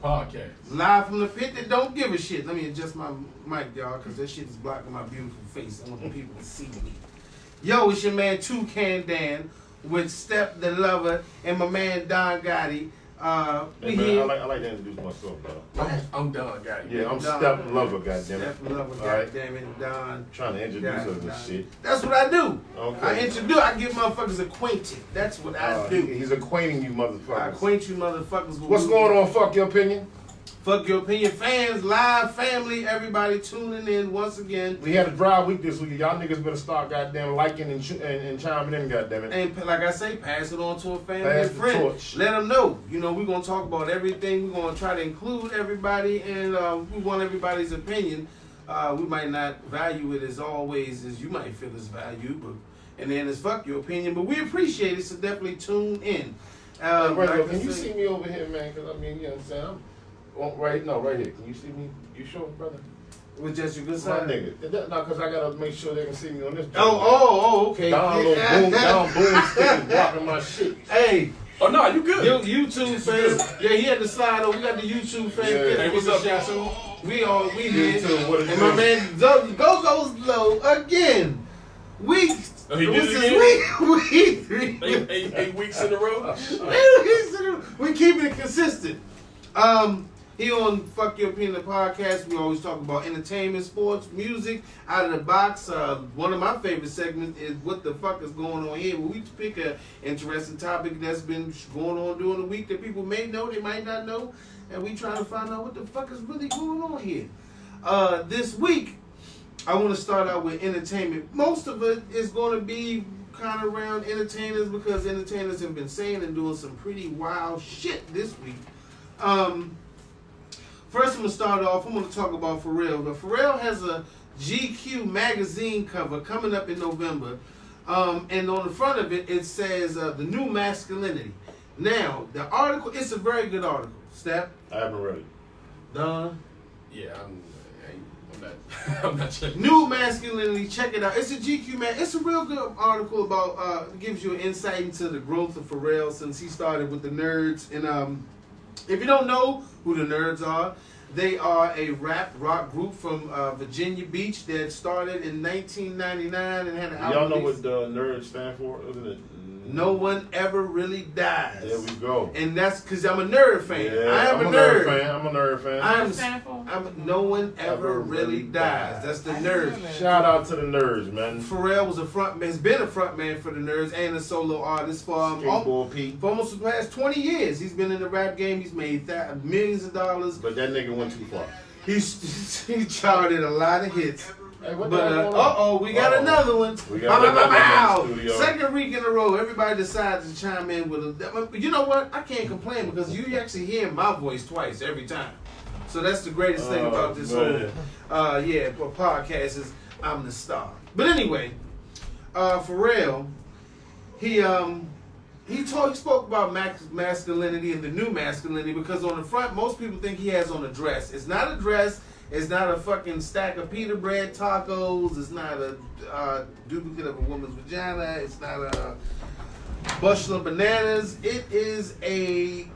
podcast. Live from the pit that don't give a shit. Let me adjust my mic, y'all, because that shit is blocking my beautiful face. I want the people to see me. Yo, it's your man Toucan Dan with Step the Lover and my man Don Gotti. Hey man, I like to introduce myself, bro. I'm Don Gotti. Yeah, I'm Step Lover, goddammit. Step Lover, Right. goddammit, Don. Trying to introduce us and shit. That's what I do. Okay. I get motherfuckers acquainted. That's what I do. He's acquainting you motherfuckers. I acquaint you motherfuckers with What's going on, Fuck Your Opinion? Fuck Your Opinion fans, live family, everybody tuning in once again. We had a dry week this week. Y'all niggas better start goddamn liking and chiming in, goddammit. And like I say, pass it on to a family Pass and the friend. torch. Let them know. You know, we're going to talk about everything. We're going to try to include everybody, and we want everybody's opinion. We might not value it as always as you might feel it's valued, and then it's fuck your opinion, but we appreciate it, so definitely tune in. Brother, can you see me over here, man? Because, I mean, you know what I'm saying? Right here. Can you see me? You sure, brother? With just your good My side? nigga. No, because I got to make sure they can see me on this. Okay. Down boom stick is blocking my shit. Hey. Oh, no, you good. YouTube fans. Yeah, he had the side over. We got the YouTube fans. Yeah. Hey, what's up, y'all? We did. What And my man goes low again. Oh, he did it Week 3. 8 weeks in a row. We keeping it consistent. He on Fuck Your Opinion, the podcast. We always talk about entertainment, sports, music, out of the box. One of my favorite segments is what the fuck is going on here. Where we pick an interesting topic that's been going on during the week that people may know, they might not know, and we try to find out what the fuck is really going on here. This week, I want to start out with entertainment. Most of it is going to be kind of around entertainers because entertainers have been saying and doing some pretty wild shit this week. First, I'm going to start off. I'm going to talk about Pharrell. But Pharrell has a GQ magazine cover coming up in November. And on the front of it, it says the new masculinity. Now, the article, it's a very good article. Step? I haven't read it. Don? Yeah, I'm not checking. New masculinity, check it out. It's a GQ man. It's a real good article about gives you an insight into the growth of Pharrell since he started with the Nerds. And if you don't know who the Nerds are, they are a rap rock group from Virginia Beach that started in 1999 and had an album. Y'all know what the Nerds stand for, isn't it? No One Ever Really Dies. There we go. And that's because I'm a nerd fan. Yeah, I am I'm a nerd fan. I'm a nerd fan. I'm No One Ever Really Dies. That's the Nerds. Shout out to the Nerds, man. Pharrell was has been a front man for the Nerds and a solo artist for almost the past 20 years. He's been in the rap game. He's made millions of dollars. But that nigga went too far. He charted a lot of hits. Hey, what But we got another one. We got another one in the studio. Second week in a row, everybody decides to chime in with a. You know what? I can't complain because you actually hear my voice twice every time. So that's the greatest thing about this whole podcast is I'm the star. But anyway, Pharrell, he spoke about masculinity and the new masculinity because on the front, most people think he has on a dress. It's not a dress. It's not a fucking stack of pita bread tacos. It's not a duplicate of a woman's vagina. It's not a bushel of bananas. It is a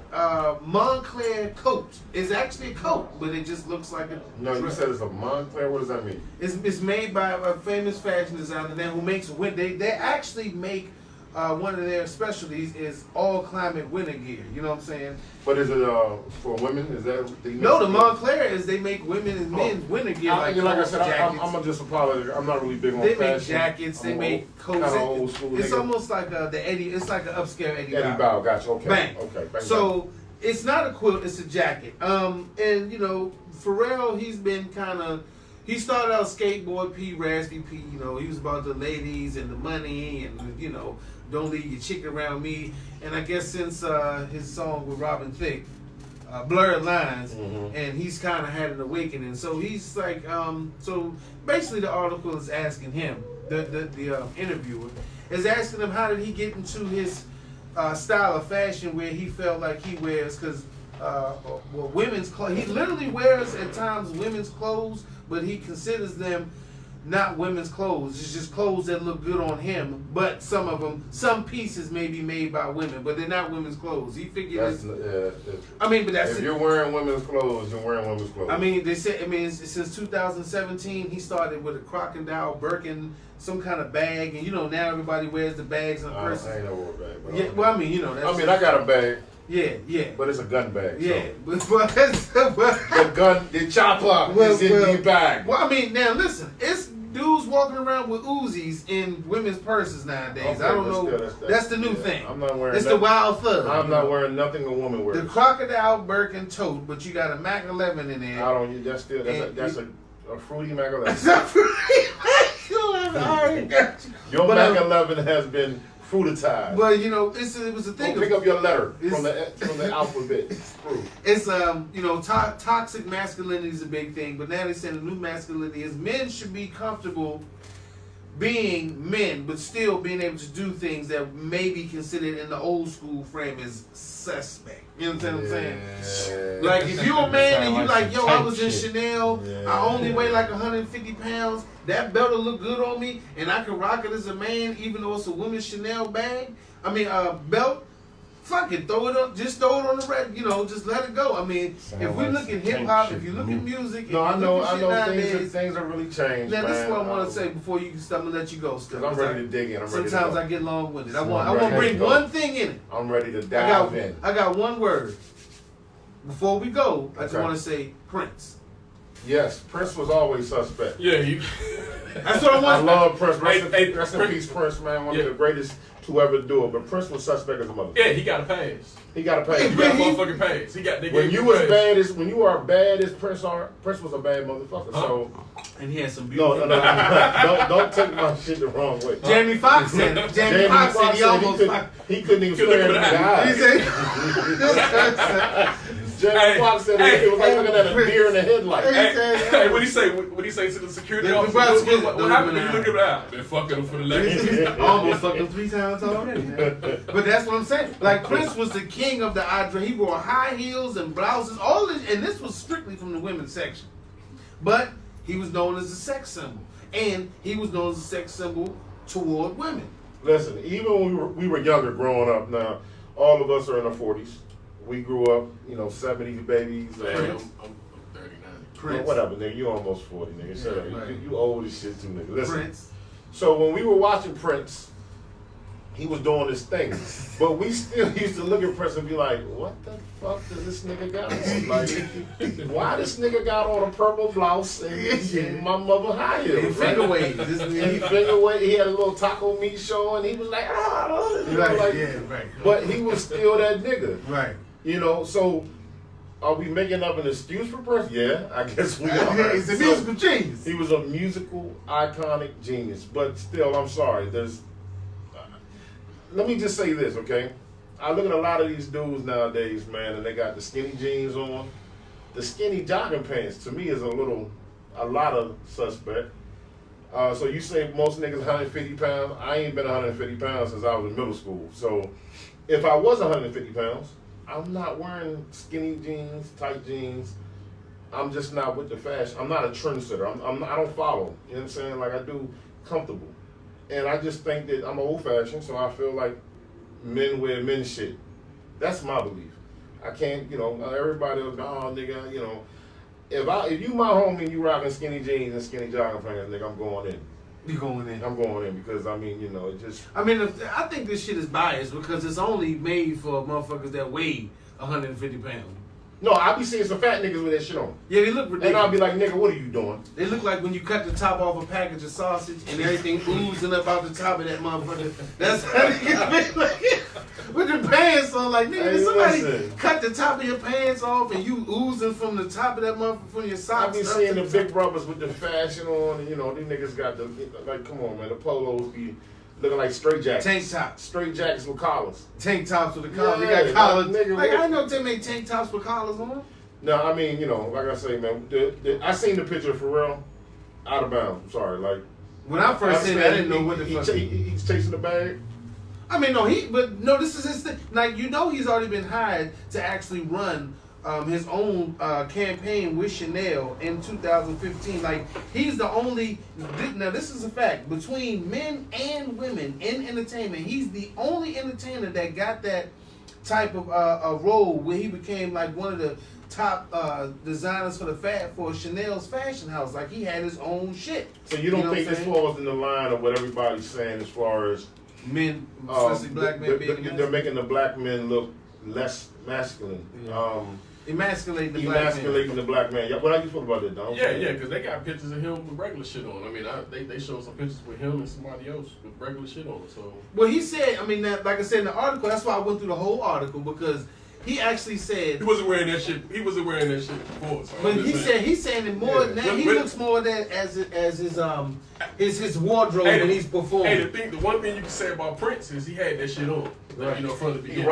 Montclair coat. It's actually a coat, but it just looks like a No, dress. you said it's a Montclair. What does that mean? It's made by a famous fashion designer now who makes they actually make one of their specialties is all climate winter gear. You know what I'm saying? But is it for women? Is that No, the Montclair is they make women and men's winter gear like I said, jackets. I'm just apologize. I'm not really big on They fashion. make jackets. They make coats. Kind of old school. It's nigga. almost like the Eddie. It's like an upscale Eddie Bow. Gotcha. Okay. Bang. Okay. Bang, So it's not a quilt. It's a jacket. And you know, Pharrell, he's been kind of. He started out skateboard P, Raspy P. You know, he was about the ladies and the money and you know, don't leave your chick around me. And I guess since his song with Robin Thicke, Blurred Lines, and he's kind of had an awakening. So he's like, so basically the article is asking him, the interviewer, is asking him how did he get into his style of fashion where he felt like he wears, because women's clothes, he literally wears at times women's clothes, but he considers them not women's clothes. It's just clothes that look good on him. But some pieces may be made by women, but they're not women's clothes. He figured. I mean, but that's if you're wearing women's clothes, you're wearing women's clothes. I mean, they said. I mean, since 2017, he started with a crocodile Birkin, some kind of bag, and now everybody wears the bags on purses. I ain't never wore a bag. But Yeah, well, I mean, that's I got a bag. Yeah. But it's a gun bag. Yeah, so. The gun, the chopper is in the bag. Well, I mean, now listen, it's dudes walking around with Uzis in women's purses nowadays. Okay, I don't know. That's the new thing. I'm not wearing. It's the wild thug. I'm not wearing nothing a woman wears. The crocodile Birkin tote, but you got a Mac 11 in there. I don't. That's a fruity Mac 11. It's not fruity Mac 11. I already got you. Your Mac 11 has been fruitized. Well, it was a thing. Pick up your letter from the alphabet. It's toxic masculinity is a big thing, but now they're saying the new masculinity is men should be comfortable being men, but still being able to do things that may be considered in the old school frame as suspect. You know what I'm saying? Like if you're a man and you like, yo, I was in Chanel, I only weigh like 150 pounds, that belt will look good on me, and I can rock it as a man, even though it's a women's Chanel belt. Fuck it, throw it up, just throw it on the red, just let it go. I mean, if we look at hip hop, if you look at music, I know things are really changed. Now, this is what I want to say before you start. I'm gonna let you go. Because I'm ready to dig in. Sometimes I get long-winded. I want to bring one thing in it. I'm ready to dive in. I got one word. Before we go, I just want to say Prince. Yes, Prince was always suspect. Yeah, that's what I want. I love Prince. Rest in peace, Prince, man. One of the greatest to ever do it. But Prince was suspect as a mother. Yeah, he got a pass. He got a pass. He got a motherfucking pass. When you are bad as Prince was a bad motherfucker. Huh? So. And he had some beautiful. No, don't take my shit the wrong way. Jamie Foxx said. Jamie Foxx said he almost. He couldn't even stare him in the eye. Jamie Foxx said it was like looking at a deer in the headlight. Hey, what he say? What he say to the security officer? What happened when you look at the eye? Been fucking him for the last. Almost fucked him 3 times already. But that's what I'm saying. Like Prince was the king of the eye. He wore high heels and blouses, all this, and this was strictly from the women's section. But he was known as a sex symbol, and he was known as a sex symbol toward women. Listen, even when we were younger growing up, now all of us are in our 40s. We grew up, 70s babies. I'm 39. Whatever, nigga. You almost 40, nigga. Shut up. Right. You old as shit too, nigga. Listen. Prince. So when we were watching Prince, he was doing this thing. But we still used to look at Prince and be like, what the fuck does this nigga got on? Like, why this nigga got on a purple blouse and my mother high heels? Finger waves. He had a little taco meat show and he was like, right. But he was still that nigga. Right. So are we making up an excuse for Prince? Yeah, I guess we are. He's a musical genius. He was a musical, iconic genius. But still, I'm sorry. Let me just say this, okay? I look at a lot of these dudes nowadays, man, and they got the skinny jeans on. The skinny jogging pants, to me, is a lot of suspect. So you say most niggas 150 pounds. I ain't been 150 pounds since I was in middle school. So if I was 150 pounds, I'm not wearing skinny jeans, tight jeans. I'm just not with the fashion. I'm not a trendsetter. I don't follow. You know what I'm saying? Like I do comfortable. And I just think that I'm old fashioned, so I feel like men wear men shit. That's my belief. I can't, everybody else, nigga, if you my homie and you rocking skinny jeans and skinny jogging pants, nigga, I'm going in. You going in? I'm going in because it just. I think this shit is biased because it's only made for motherfuckers that weigh 150 pounds. No, I be seeing some fat niggas with that shit on. Yeah, they look ridiculous. And I'll be like, nigga, what are you doing? They look like when you cut the top off a package of sausage and everything oozing up out the top of that motherfucker. That's how they get like with the pants on. Like, nigga, did somebody cut the top of your pants off and you oozing from the top of that motherfucker from your socks? I be seeing the big brothers with the fashion on, and these niggas got come on, man, the polos be looking like straight jackets. Tank tops. Straight jackets with collars. Tank tops with the collars. Yeah, they got collars. Nigga, I know they make tank tops with collars on. No, like I say, man, I seen the picture of Pharrell out of bounds. I'm sorry, like when I first seen it, I didn't know what the fuck. He's chasing the bag. This is his thing. Like, he's already been hired to actually run his own campaign with Chanel in 2015. Like, he's the only, now this is a fact, between men and women in entertainment, he's the only entertainer that got that type of a role where he became like one of the top designers for Chanel's fashion house. Like, he had his own shit. So you don't think this falls in the line of what everybody's saying as far as men, especially black men, they're making the black men look less masculine. Yeah. Emasculating the black man. Yeah, what do you feel about that, Don? Yeah, because they got pictures of him with regular shit on. I mean, they showed some pictures with him and somebody else with regular shit on. So, well, he said, I mean, like I said in the article, that's why I went through the whole article, because he actually said he wasn't wearing that shit. He wasn't wearing that shit before. So but he's saying it more now. He looks more that as his wardrobe when he's performing. Hey, the one thing you can say about Prince is he had that shit on. Right. You know, from the beginning. He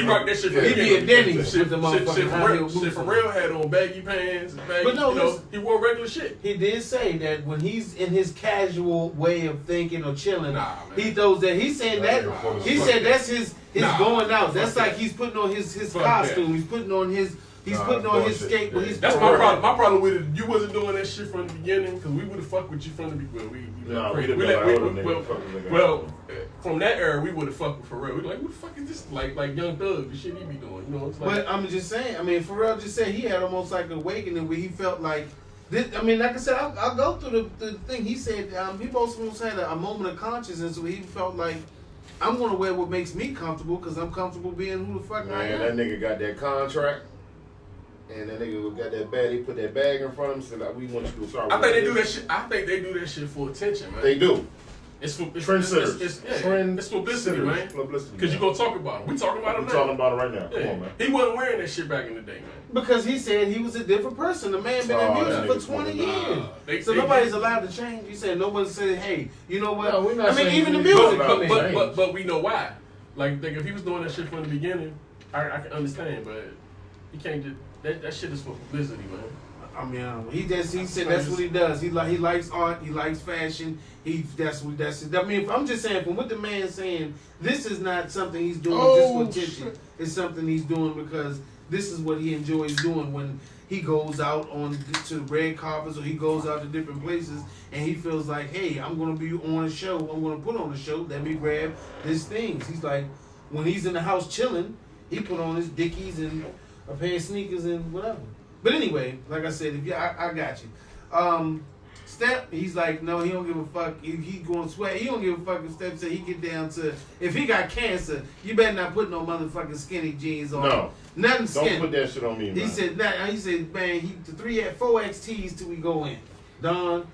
rocked that shit from the beginning. He be a Denny's with the motherfucking Shit, Pharrell had on baggy pants, but no, he wore regular shit. He did say that when he's in his casual way of thinking or chilling, he throws that. He's saying that. He said that's his going out. That's like he's putting on his costume. He's putting on his. He's putting on his skate. Yeah. That's my problem. My problem with it, you wasn't doing that shit from the beginning, because we would have fucked with you from the beginning. Well, from that era, we would have fucked with Pharrell. We like, what the fuck is this? Like Young Thug, the shit he be doing. You know, it's like. But I'm just saying. I mean, Pharrell just said he had almost like an awakening where he felt like. I mean, like I said, I'll go through the thing. He said he almost had a moment of consciousness where he felt like, I'm going to wear what makes me comfortable because I'm comfortable being who the fuck I am. That nigga got that contract. And that nigga got that bag. He put that bag in front of him. Said, like, we want you to start. I think they do that shit. I think they do that shit for attention, man. They do. It's for trendsetters. It's publicity, man. Because you gonna talk about it. We talking about it now. We talking about it right now. Yeah. Come on, man. He wasn't wearing that shit back in the day, man. Because he said he was a different person. The man been in music for 20 years. So nobody's allowed to change. He said no one said, hey, you know what? No, we're not even the music come in. But we know why. Like if he was doing that shit from the beginning, I can understand. But he can't just. That shit is for publicity, man. I mean, he said that's what he does. He likes art. He likes fashion. That's it. I mean, I'm just saying, from what the man's saying, this is not something he's doing just for attention. Shit. It's something he's doing because this is what he enjoys doing when he goes out to red carpets or he goes out to different places and he feels like, hey, I'm going to be on a show. I'm going to put on a show. Let me grab these things. He's like, when he's in the house chilling, he put on his Dickies and a pair of sneakers and whatever. But anyway, like I said, I got you. Step, he's like, no, he don't give a fuck. He going to sweat. He don't give a fuck if Step said he get down to, if he got cancer, you better not put no motherfucking skinny jeans on. No. Nothing skinny. Don't put that shit on me, man. He said, man, the 4XTs till we go in. Don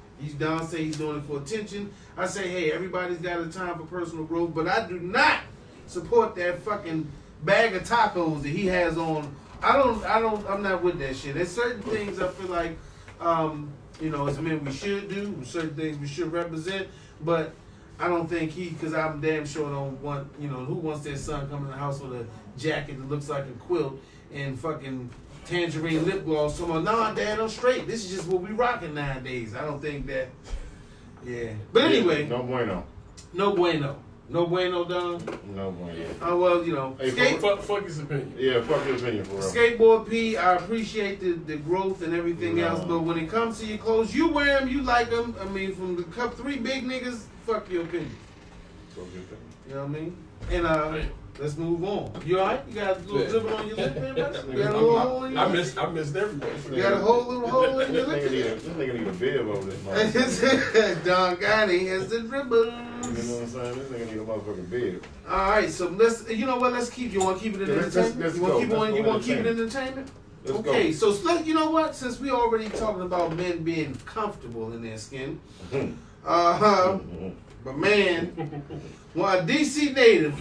say he's doing it for attention. I say, hey, everybody's got a time for personal growth, but I do not support that fucking bag of tacos that he has on. I'm not with that shit. There's certain things I feel like, as men we should do, certain things we should represent, but I don't think because I'm damn sure don't want, who wants their son coming in the house with a jacket that looks like a quilt and fucking tangerine lip gloss. So I'm like, nah, Dad, I'm straight. This is just what we rocking nowadays. I don't think that, yeah. But anyway. No bueno. No bueno. No bueno, Don? No bueno. Oh, well, Hey, fuck his opinion. Yeah, fuck his opinion, for real. Skateboard P, I appreciate the growth and everything else, but when it comes to your clothes, you wear them, you like them. I mean, from the three big niggas, fuck your opinion. Fuck your opinion. You know what I mean? And, let's move on. You alright? You got a little dribble on your lip there, buddy? You got a little hole in your lip? I missed everything. You got a little hole in your lip? This nigga need a bib over this motherfucker. Don Gotti has the dribbles. You know what I'm saying? This nigga need a motherfucking bib. Alright, so let's keep, you want to keep it in entertainment? You want to keep it in entertainment? Okay, so you know what? Since we already talking about men being comfortable in their skin, but man, well, a DC native.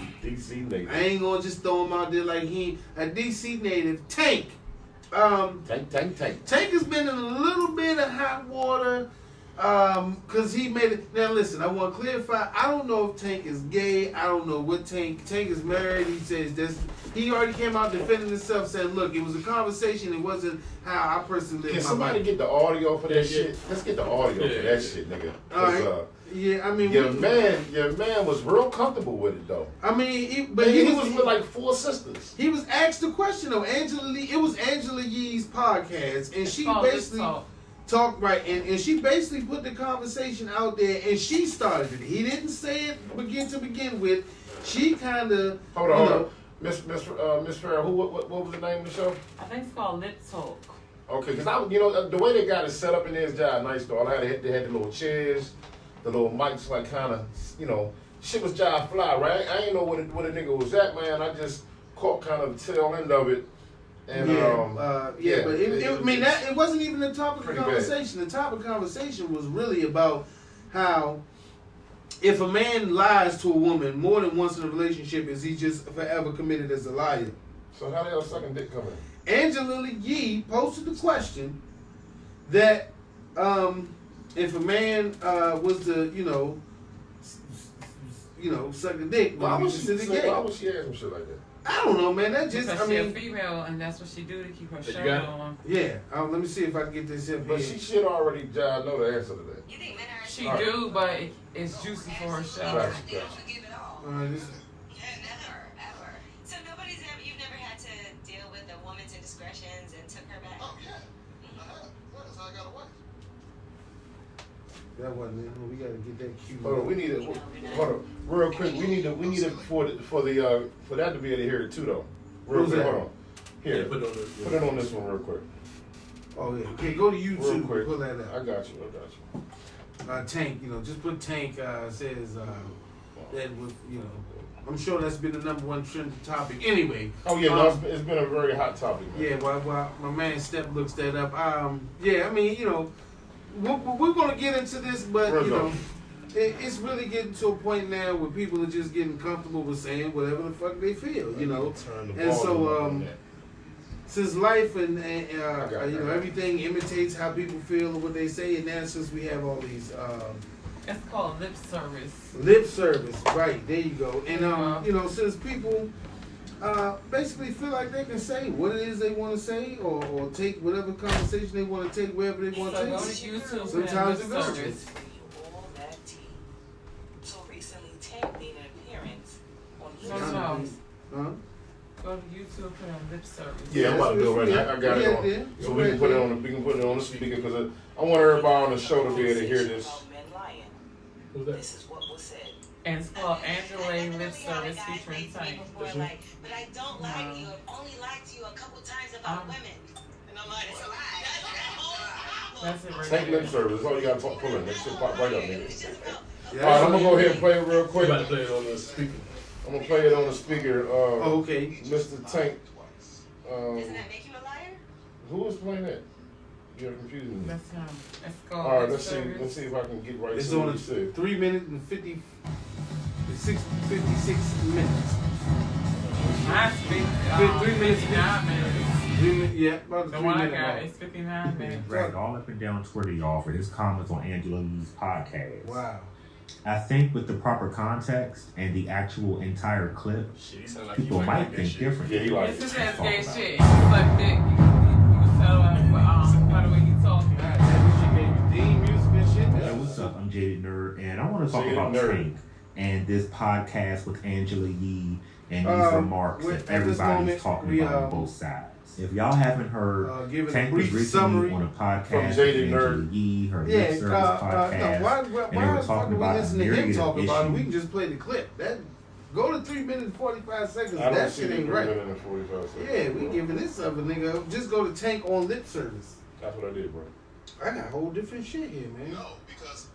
I ain't gonna just throw him out there like a DC native. Tank. Tank. Tank has been in a little bit of hot water Cause he made it. Now listen, I want to clarify. I don't know if Tank is gay. I don't know what Tank is married. He says this. He already came out defending himself, saying, "Look, it was a conversation. It wasn't how I personally lived Can my somebody life." get the audio for that Yeah. shit? Let's get the audio for that shit, nigga. All right. 'Cause, Yeah, I mean, your man was real comfortable with it though. I mean, He was with like 4 sisters. He was asked the question though. Angela Lee. It was Angela Yee's podcast, and she basically talked right, and she basically put the conversation out there, and she started it. He didn't say it to begin with. She kind of Hold on. Miss Pharrell, what was the name of the show? I think it's called Lip Talk. Okay, because the way they got it set up in there is job nice though. They had the little chairs, the little mics, like kind of, shit was job fly, right? I ain't know what a nigga was at, man. I just caught kind of the tail end of it. And but it wasn't even the topic of conversation. Bad. The topic of conversation was really about how if a man lies to a woman more than once in a relationship, is he just forever committed as a liar? So how the hell sucking dick coming? Angela Yee posted the question that if a man was to suck a dick, Why would she consider gay? Why would she ask him shit like that? I don't know, man. That just Because she's a female, and that's what she do to keep her shirt on. Yeah. Let me see if I can get this in. But she should already know the answer to that. You think men are She do, but it's juicy for her show. Gotcha. They don't forgive at all. Ever. So you've never had to deal with a woman's indiscretions and took her back? Oh, yeah. That's how I got a wife. That wasn't it. We gotta get that cue. Hold on, we need it. Hold on, real quick. We need it for that to be able to hear it too, though. Real quick, hold on. Here, Yeah, put it on this one real quick. Oh yeah. Okay, go to YouTube. Real quick. Pull that I out. got you. Tank. Just put Tank. Says that was I'm sure that's been the number one trending topic. Anyway. Oh yeah, no, it's been a very hot topic. Man. Yeah. While my man Step looks that up. Yeah. I mean, we're gonna get into this, but it's really getting to a point now where people are just getting comfortable with saying whatever the fuck they feel, And so, since life and everything imitates how people feel and what they say, and now since we have all these It's called lip service. lip service, right? There you go. And since people basically feel like they can say what it is they want to say, or take whatever conversation they want to take wherever they want to Go to take. YouTube Sometimes and it lip goes. service. All that tea. So recently, Tank made an appearance on No. Huh? Go to YouTube and lip service. Yeah, I'm about to do it right now. I got it on. Yeah. So we can put it on the speaker because I want everybody on the show to be able to hear this. Men lying. Who's that? This is what was said. And it's called Angela Lip Service featuring Tank. But I don't lie to you. I've only lied to you a couple times about women. And I'm like, it's a lie. That's it right Tank there. lip service. That's all you got to pull in. That shit pop right up, nigga. It's just about Yeah, All right, I'm gonna go ahead and play it real We quick. about to play it on the speaker. I'm gonna play it on the speaker. okay. Mr. Tank. doesn't that make you a liar? Who was playing that? You're confusing me. That's him. It's called All right, lip let's see. service. Let's see if I can get right It's to what on he said. 3 minutes and 56 minutes. Mine's 3 minutes. 59 minutes. 3 minutes. Yeah, about The 3 one I minutes. got is 59 minutes. Dragged all up and down Twitter, y'all, for his comments on Angela Lee's podcast. Wow. I think with the proper context and the actual entire clip, Shit, he sound like people he might like that think shit. differently. Yeah, he like This it. is that gay shit. It's like that. You can tell by the way you talking. God, that shit gave you theme music and shit. Hey, what's up? I'm Jaded Nerd, and I want to talk Jaded about Nerd. Tank and this podcast with Angela Yee and these remarks at that this moment, everybody's talking about on both sides. If y'all haven't heard, give it a Tank was brief recently summary on a from podcast with Jaded Angela Nerd. Yee, her Yeah, lip service podcast, no, why and they were the fuck talking are we about a listening to him myriad talk of about it? We issues. can just play the clip. That go to 3 minutes and 45 seconds. I don't That see shit the ain't 3 right. minutes and 45 seconds. Yeah, we giving this other nigga. Just go to Tank on lip service. That's what I did, bro. I got whole different shit here, man. No, because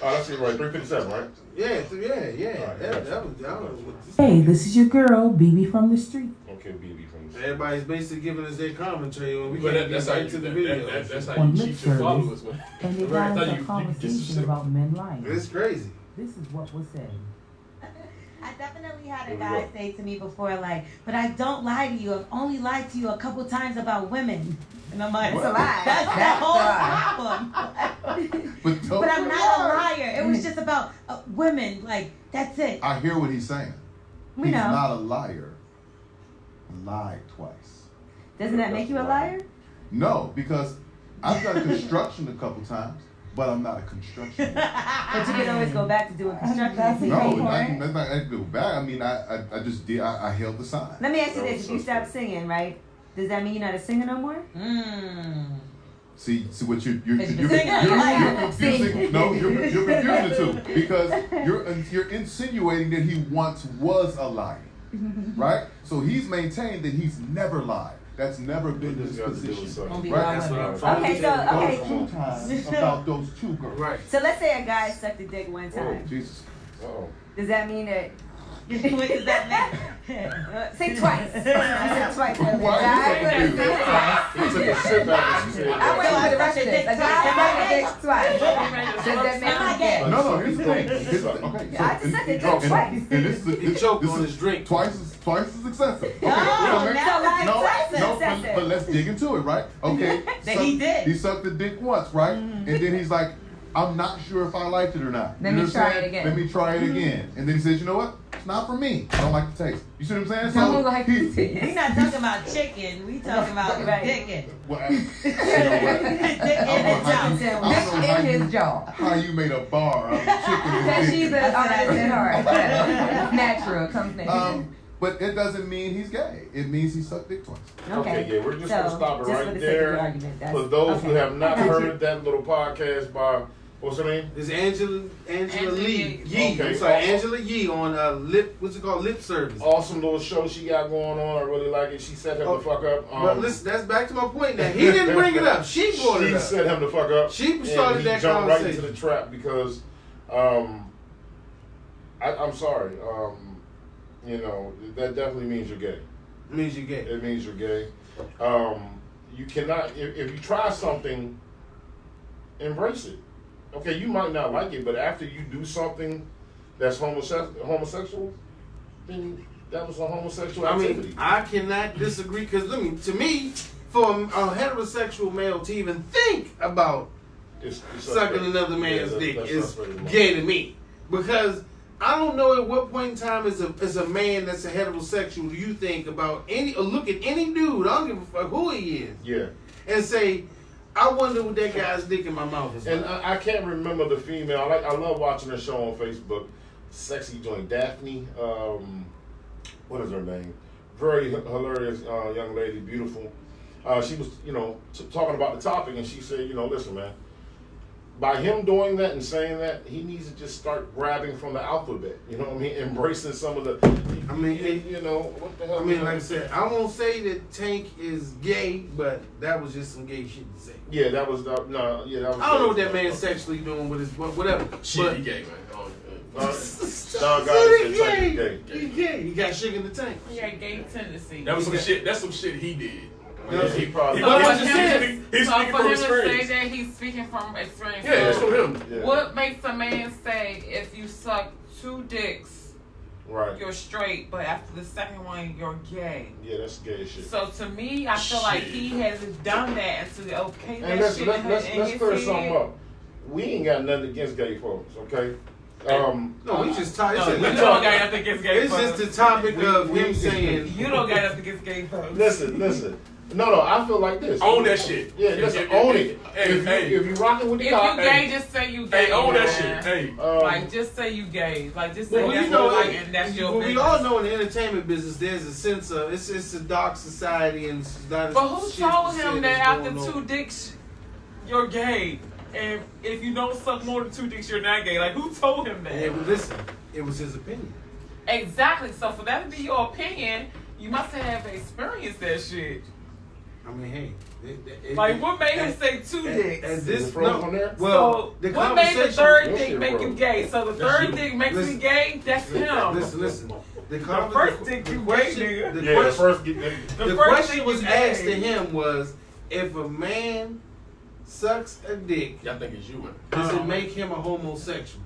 Oh, that's it, right. 357, right? Yeah. Alright, That was what this. Hey, this is your girl, BB from the street. Okay, BB from the Everybody's basically giving us their commentary on. We But can't that's get how right you to the that, video. that's how On you lip cheat your service. followers, man. And they Right. got I thought into you- a conversation about men lying. It's crazy. This is what was said. I definitely had Here a we guy go. say to me before, like, but I don't lie to you. I've only lied to you a couple times about women. And I'm like, it's a lie. That's the whole problem. But I'm not a liar. It was just about women. Like, that's it. I hear what he's saying. We He's know. not a liar. Lied twice. Doesn't that make you a liar? No, because I've done construction a couple times, but I'm not a construction. But you can always go back to doing construction. No, that's not I go back. I mean, I just did. I held the sign. Let me ask you this: if you stop singing, right? Does that mean you're not a singer no more? See what you're Singing, confusing. No, you're confusing the two because you're insinuating that he once was a liar, right? So he's maintained that he's never lied. That's never been his position, right? Okay, so two times about those two girls. Right. So let's say a guy sucked a dick one time. Oh, Jesus. Oh. Does that mean that? What does that mean? Say twice. You said twice. He took a sip out and said I went to the rest of this. A guy sucked a dick twice. Does that mean gay? No, here's the thing. Okay, I just sucked a dick twice. And this choked on his drink. Twice as excessive. Okay, now but let's dig into it, right? Okay. That he did. He sucked the dick once, right? And then he's like, I'm not sure if I liked it or not. Let me try it again. Let me try it again. And then he says, you know what? It's not for me. I don't like the taste. You see what I'm saying? I don't like the taste. We not talking about chicken. We talking about dicking. Well, you know what? Dick in his jaw. How you made a bar out of chicken and Because dick. she's an artist. Natural comes natural. But it doesn't mean he's gay. It means he sucked dick twice. Okay, yeah, we're just going to stop it right for the there. sake of the argument, For those who have not heard that little podcast by, what's her name? It's Angela Yee. Okay. I'm sorry, Angela Yee on what's it called? Lip Service. Awesome little show she got going on. I really like it. She set him the fuck up. But listen, that's back to my point now. He didn't bring it up. She brought it up. She set him the fuck up. She started and that jumped right conversation. into the trap because, I'm sorry. You know, that definitely means you're gay. It means you're gay. It means you're gay. You cannot, if you try something, embrace it. Okay, you might not like it, but after you do something that's homosexual, then that was a homosexual activity. I cannot disagree because to me, for a heterosexual male to even think about it's sucking another man's dick is gay to me. Because I don't know at what point in time as a man that's a heterosexual do you think about look at any dude, I don't give a fuck who he is. Yeah. And say, I wonder what that guy's dick in my mouth is. And I can't remember the female. I love watching her show on Facebook. Sexy joint Daphne. What is her name? Very hilarious young lady, beautiful. She was, talking about the topic, and she said, listen, man. By him doing that and saying that, he needs to just start grabbing from the alphabet. You know what I mean? Embracing some of the. I mean, what the hell? I mean, like I said, I won't say that Tank is gay, but that was just some gay shit to say. Yeah, that was that was. I don't know what that man's sexually doing with his whatever. Shit, he gay, man. Don Goddard said Tank is gay. He gay. He got sugar in the tank. He got gay tendency. That was some shit. That's some shit he did. He probably. So for He's him speaking to from experience. say that he's speaking from experience. Yeah, that's from him. Yeah. What makes a man say if you suck 2 dicks, right, you're straight, but after the second one, you're gay? Yeah, that's gay shit. So to me, I feel like he hasn't done that until okay And that shit let's in clear his something head. up. We ain't got nothing against gay folks, okay? No, we just talking. No, you don't got nothing against gay It's folks. just the topic of him saying You don't got nothing against gay folks. Listen. No, I feel like this. Own that shit. Yeah, listen, own it. Hey, If you rocking with the If cock, you gay, just say you gay. Hey, own that man. shit. Hey. Like, just say you gay. Like, just say Well, that's you know, what and that's your business. we all know in the entertainment business, there's a sense of it's a dark society and it's not. But who told him that after going 2 on. dicks, you're gay? And if you don't suck more than 2 dicks, you're not gay. Like, who told him that? Yeah, but listen, it was his opinion. Exactly. So for that to be your opinion, you must have experienced that shit. I mean, hey. Like, what made him say 2 dicks? And this, from there? well, so the what made the conversation. 3rd Your dick shit make you froze. gay? So the 3rd dick makes me gay? That's him. Listen. The first dick you gay, nigga. The yeah, question, the the first question dick was you asked gay. to him was, if a man sucks a dick, Y'all think it's you, man. does it make him a homosexual?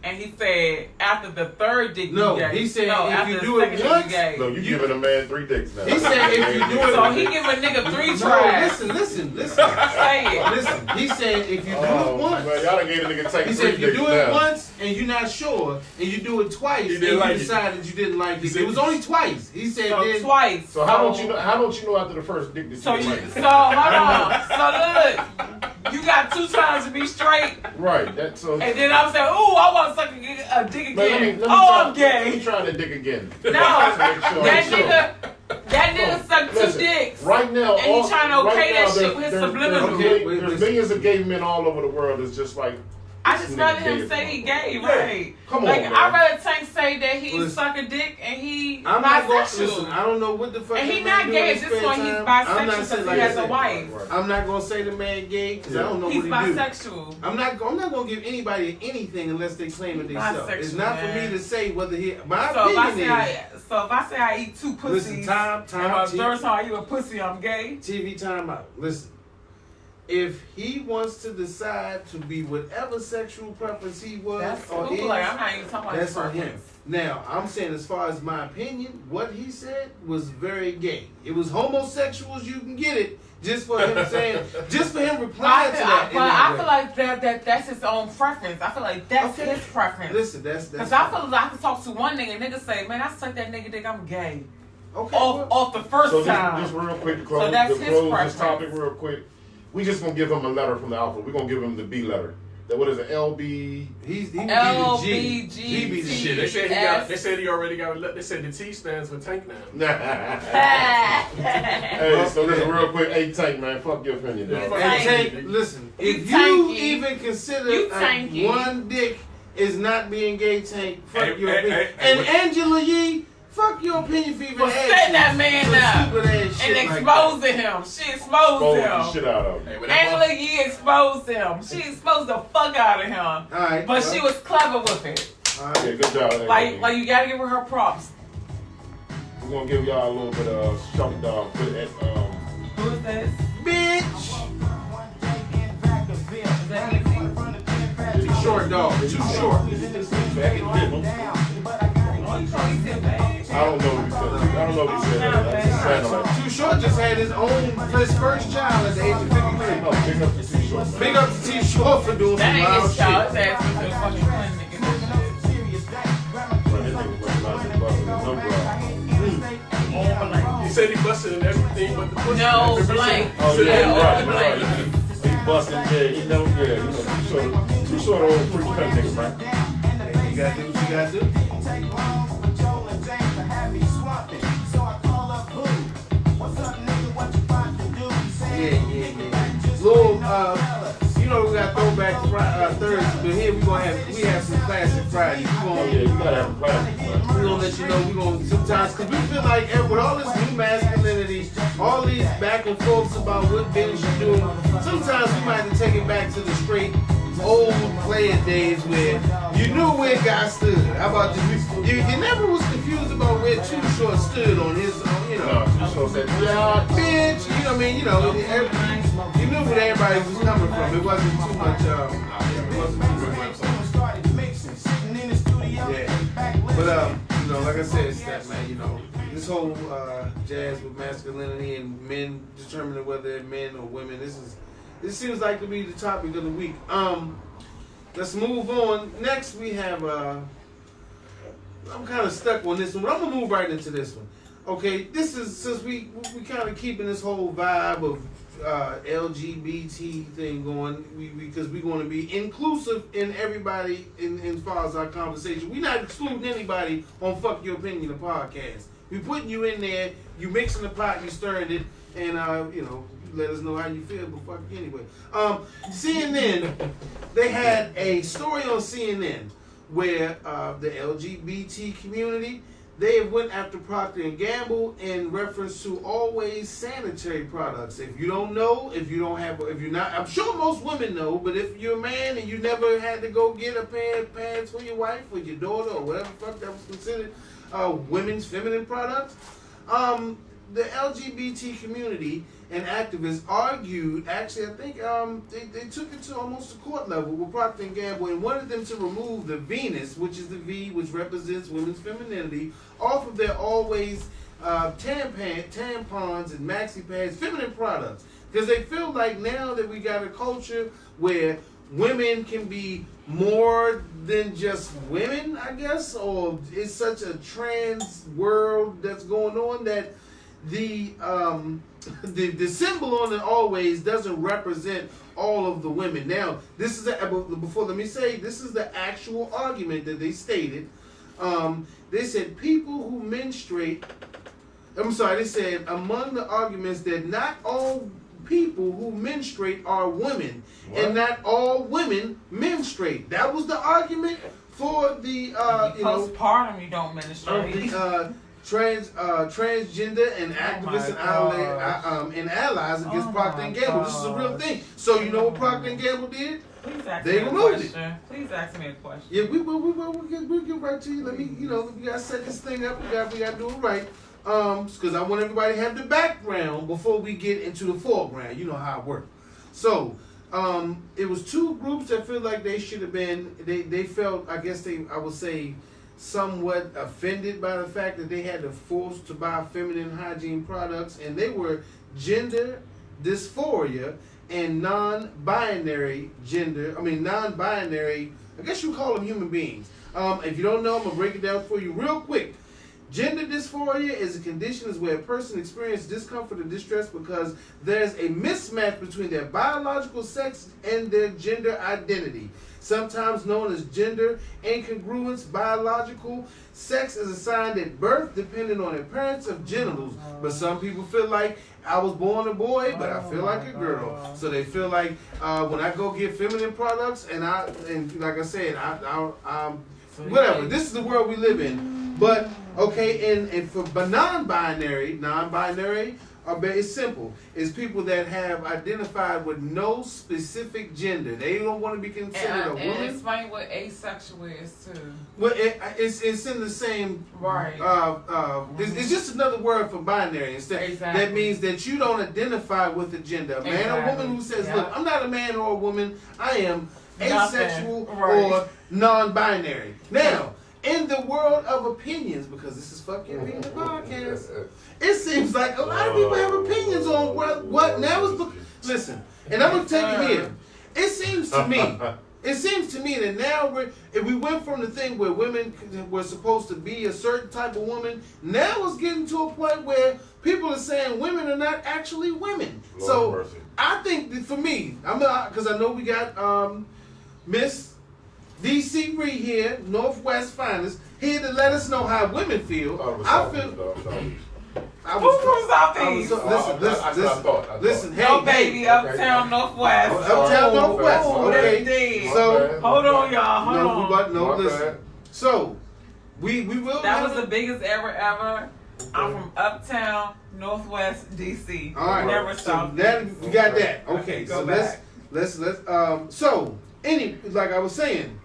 And he said after the third dick No, you gave. he said no, if after you the do it second dick once- you gave. No, you giving a man 3 dicks now. He said if you do it. So he give a nigga 3 No, tries. listen. Say it. Listen, he said if you do Oh, it once. man, y'all done gave a nigga take He 3 said if you dicks do it now. once and you're not sure, and you do it twice, He and didn't you like it. decided you didn't like He it. said It was only twice. He said So then. twice. So how don't you know? How don't you know after the first dick that you So didn't like? hold on. So look, you got 2 times to be straight, Right. That's so. and then I'm saying, ooh, I want to suck a dick Man, again. let me I'm try, Let gay. me try the dick again. No, That that nigga sucked 2 dicks. Right now, And he trying to okay that shit with his subliminal. There's millions of gay men all over the world. It's just like. I just this rather nigga him gay say as he fuck. gay, Yeah. right? Come on, like man. I'd rather Tank say that he Listen. suck a dick and he I'm not going. bisexual. Listen, I don't know what the fuck. And he that not man gay do in at his this spare point. He's time. bisexual I'm not because saying he like has I a said. wife. I'm not gonna say the man gay because I don't know He's what he do. bisexual. I'm not gonna give anybody anything unless they claim it themselves. It's Bisexual, not for man. me to say whether he. My So if I opinion say is. if I say I eat 2 pussies, Listen, time, and my first time I eat a pussy, I'm gay. TV time out. Listen. If he wants to decide to be whatever sexual preference he was That's or cool. is, Like I'm not even talking about that's his on him. preference. Now, I'm saying as far as my opinion, what he said was very gay. It was homosexual as you can get it, just for him saying, just for him replying to that. But I feel like that's his own preference. I feel like that's Okay. his preference. Listen, that's Because I feel like I can talk to one nigga and nigga say, man, I suck that nigga dick, I'm gay. okay. Off the first So time. just real quick to So close, that's to his close this preference. topic real quick. We just gonna give him a letter from the alphabet. We're gonna give him the B letter. That what is it? LB. He would be the G. LBG. He be the Shit, they shit. said they said he already got. They said the T stands for tank now. Hey, so listen real quick. Hey, Tank, man, fuck your opinion, dog. And Tank. Tank, listen, You if you tanky. even consider You tanky. one dick is not being gay, Tank, fuck Hey, your hey, opinion. hey, And wait. Angela Yee, fuck your opinion for even For setting that man some up stupid ass shit and like exposing him. She exposed Exposed the him. shit out of him. Hey, when that Angela Yee exposed him. She exposed the fuck out of him. that. All right, But well, she was clever with it. all Yeah, right. good job. Like you gotta give her her props. We're gonna give y'all a little bit of shout dog. Put it at Who is this? Bitch, Is that Nicki? too short, dog. Too short. back in the I don't know what he said. I don't know what he said. That's just sounding like. Too short just had his first child at the age of 53. No, big up to T-Short, man. Big up to T Short for doing That some ain't wild his child. His shit. ass went to the fucking clinic and did Bro, this nigga was not just busting his number out. shit. He said he busted in everything but the pussy. No, 100%. blank. Oh He said yeah, that- right, right. He busting, yeah, he know, yeah, you know, too short of old freak cut nigga, man. Hey, you gotta do what you gotta do. Yeah. Little, you know we got throwback Thursday, but here we have some classic Fridays. Oh yeah, you gotta have a plan. We gonna let you know we gonna sometimes because we feel like with all this new masculinity, all these back and forths about what men should do, sometimes we might have to take it back to the straight old player days where you knew where guys stood. How about this? You never was confused about where Too Short stood on his, you know. No, Too Short said, yeah, Bitch, you know what I mean? You know, you knew where everybody was coming from. It wasn't too much. It wasn't too much. Yeah, but you know, like I said, it's that man. You know, this whole jazz with masculinity and men determining whether they're men or women. This seems like to be the topic of the week. Let's move on. Next, we have. I'm kind of stuck on this one, but I'm gonna move right into this one. Okay, this is since we kind of keeping this whole vibe of LGBT thing going, because we're going to be inclusive in everybody in as far as our conversation. We're not excluding anybody on Fuck Your Opinion, the podcast. We're putting you in there. You mixing the pot, you stirring it, and you know, let us know how you feel. But fuck you anyway. CNN, they had a story on CNN where the LGBT community, they went after Procter & Gamble in reference to always sanitary products. If you don't know, if you're not, I'm sure most women know, but if you're a man and you never had to go get a pair of pants for your wife or your daughter or whatever the fuck that was considered women's feminine products, the LGBT community and activists argued. Actually, I think they took it to almost the court level with Procter and Gamble and wanted them to remove the Venus, which is the V, which represents women's femininity, off of their always tampons and maxi pads, feminine products, because they feel like now that we got a culture where women can be more than just women, I guess, or it's such a trans world that's going on that the symbol on it always doesn't represent all of the women. Now, this is before let me say this is the actual argument that they stated. They said people who menstruate. I'm sorry. They said among the arguments that not all people who menstruate are women, and not all women menstruate. That was the argument for the postpartum. You don't menstruate. Transgender and activists and allies against Procter and Gamble. This is a real thing. So you know what Procter and Gamble did? Please ask they me removed it. Please ask me a question. Yeah, we'll get right to you. Let me, we gotta set this thing up. We gotta do it right. Because I want everybody to have the background before we get into the foreground. You know how it works. So, it was two groups that feel like they should have been. They felt, I would say, somewhat offended by the fact that they had to force to buy feminine hygiene products, and they were gender dysphoria and non-binary. I guess you call them human beings. If you don't know, I'm gonna break it down for you real quick. Gender dysphoria is a condition where a person experiences discomfort or distress because there's a mismatch between their biological sex and their gender identity. Sometimes known as gender incongruence, biological sex is assigned at birth depending on the appearance of genitals. But some people feel like I was born a boy, but I feel like a girl. So they feel like when I go get feminine products, and like I said, whatever. This is the world we live in. But okay, and for non-binary, it's simple. It's people that have identified with no specific gender. They don't want to be considered a woman. And explain what asexual is too. Well, it's in the same right. It's just another word for binary. Instead, that means that you don't identify with the gender. A man or woman who says, "Look, I'm not a man or a woman. I am asexual or non-binary." Now, in the world of opinions, because this is fucking being the podcast, it seems like a lot of people have opinions on what now is. Listen, and I'm gonna tell you here. It seems to me that now if we went from the thing where women were supposed to be a certain type of woman, now it's getting to a point where people are saying women are not actually women. Lord so mercy. I think that for me, because I know we got Miss DC Reed here, Northwest finest, here to let us know how women feel. Listen, hey, no, baby, Uptown Northwest. Uptown Northwest. Okay. So hold on, y'all. Hold on. Listen. So we will. That was the biggest ever. I'm from Uptown Northwest DC. All right. Never stopped. So we got that. Okay. So let's like I was saying.